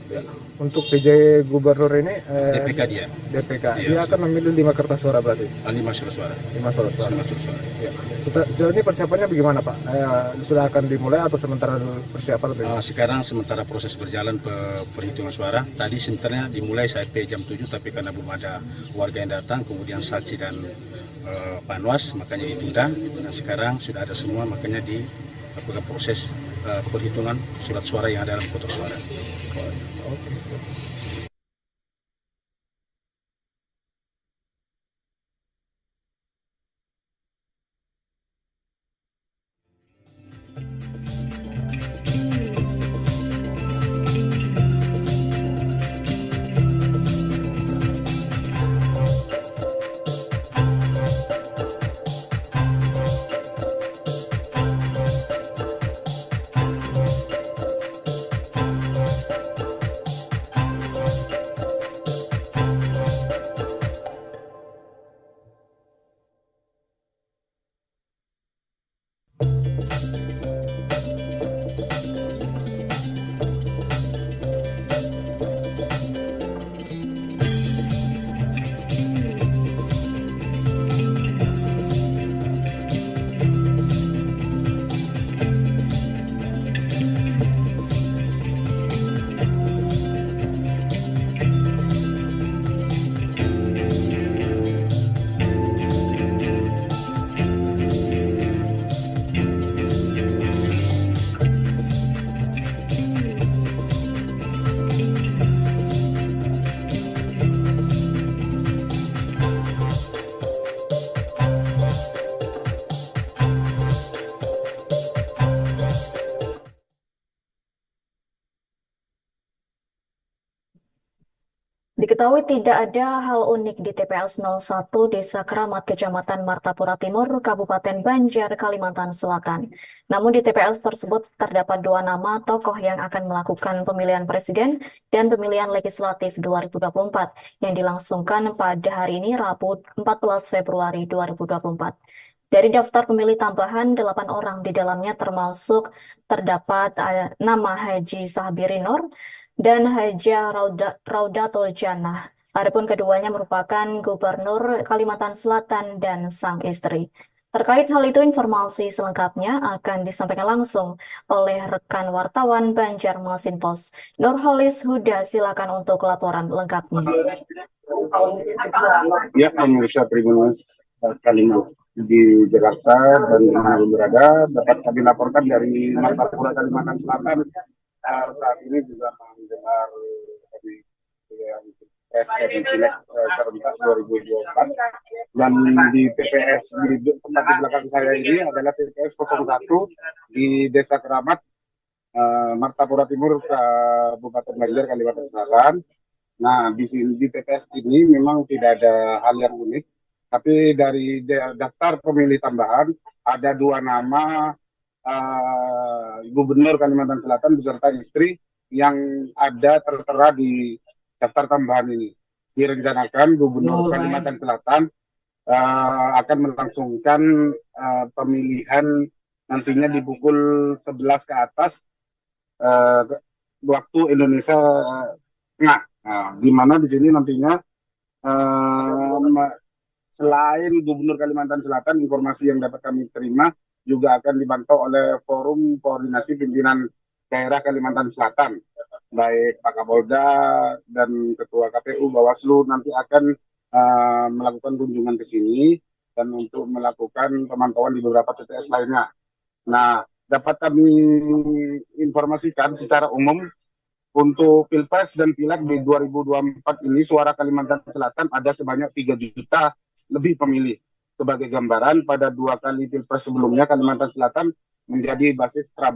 Ya. Untuk PJ Gubernur ini DPK dia. DPK. Iya, dia akan memilih 5 kertas suara berarti. 5 surat suara. 5 surat suara. 5 surat suara. Ya. Sejauh ini persiapannya bagaimana Pak? Sudah akan dimulai atau sementara persiapan? Sekarang sementara proses berjalan perhitungan suara. Tadi sebenarnya dimulai sampai jam 7, tapi karena belum ada warga yang datang, kemudian saksi dan Panwas, makanya ditunda. Nah sekarang sudah ada semua, makanya dilakukan proses perhitungan surat suara yang ada dalam kotak suara. Oke. Diketahui tidak ada hal unik di TPS 01 Desa Keramat, Kecamatan Martapura Timur, Kabupaten Banjar, Kalimantan Selatan. Namun di TPS tersebut terdapat 2 nama tokoh yang akan melakukan pemilihan presiden dan pemilihan legislatif 2024 yang dilangsungkan pada hari ini Rabu 14 Februari 2024. Dari daftar pemilih tambahan, 8 orang di dalamnya termasuk terdapat nama Haji Sahbiri Nur dan Haja Raudatul Jannah. Adapun keduanya merupakan Gubernur Kalimantan Selatan dan sang istri. Terkait hal itu, informasi selengkapnya akan disampaikan langsung oleh rekan wartawan Banjarmasin Post, Nurholis Huda. Silakan untuk laporan lengkapnya. Ya, pemirsa Tribunus Kalimantan di Jakarta dan dimanapun berada, dapat kami laporkan dari Martapura, Kalimantan Selatan. Saat ini juga mendengar dari PSRI Pileg serentak 2024 dan di TPS di tempat di belakang saya ini adalah TPS 01 di Desa Keramat, Martapura Timur, Kabupaten Banjar, Kalimantan Selatan. Nah, di sini di TPS ini memang tidak ada hal yang unik, tapi dari daftar pemilih tambahan ada 2 nama Gubernur Kalimantan Selatan beserta istri yang ada tertera di daftar tambahan ini. Direncanakan Gubernur Kalimantan Selatan akan melangsungkan pemilihan nantinya di pukul 11 ke atas waktu Indonesia Tengah. Nah, di mana di sini nantinya selain Gubernur Kalimantan Selatan, informasi yang dapat kami terima juga akan dibantau oleh Forum Koordinasi Pimpinan Daerah Kalimantan Selatan, baik Pak Kapolda dan Ketua KPU, Bawaslu nanti akan melakukan kunjungan ke sini dan untuk melakukan pemantauan di beberapa TPS lainnya. Nah, dapat kami informasikan secara umum untuk Pilpres dan Pileg di 2024 ini suara Kalimantan Selatan ada sebanyak 3 juta lebih pemilih. Sebagai gambaran, pada 2 kali Pilpres sebelumnya Kalimantan Selatan menjadi basis Prabowo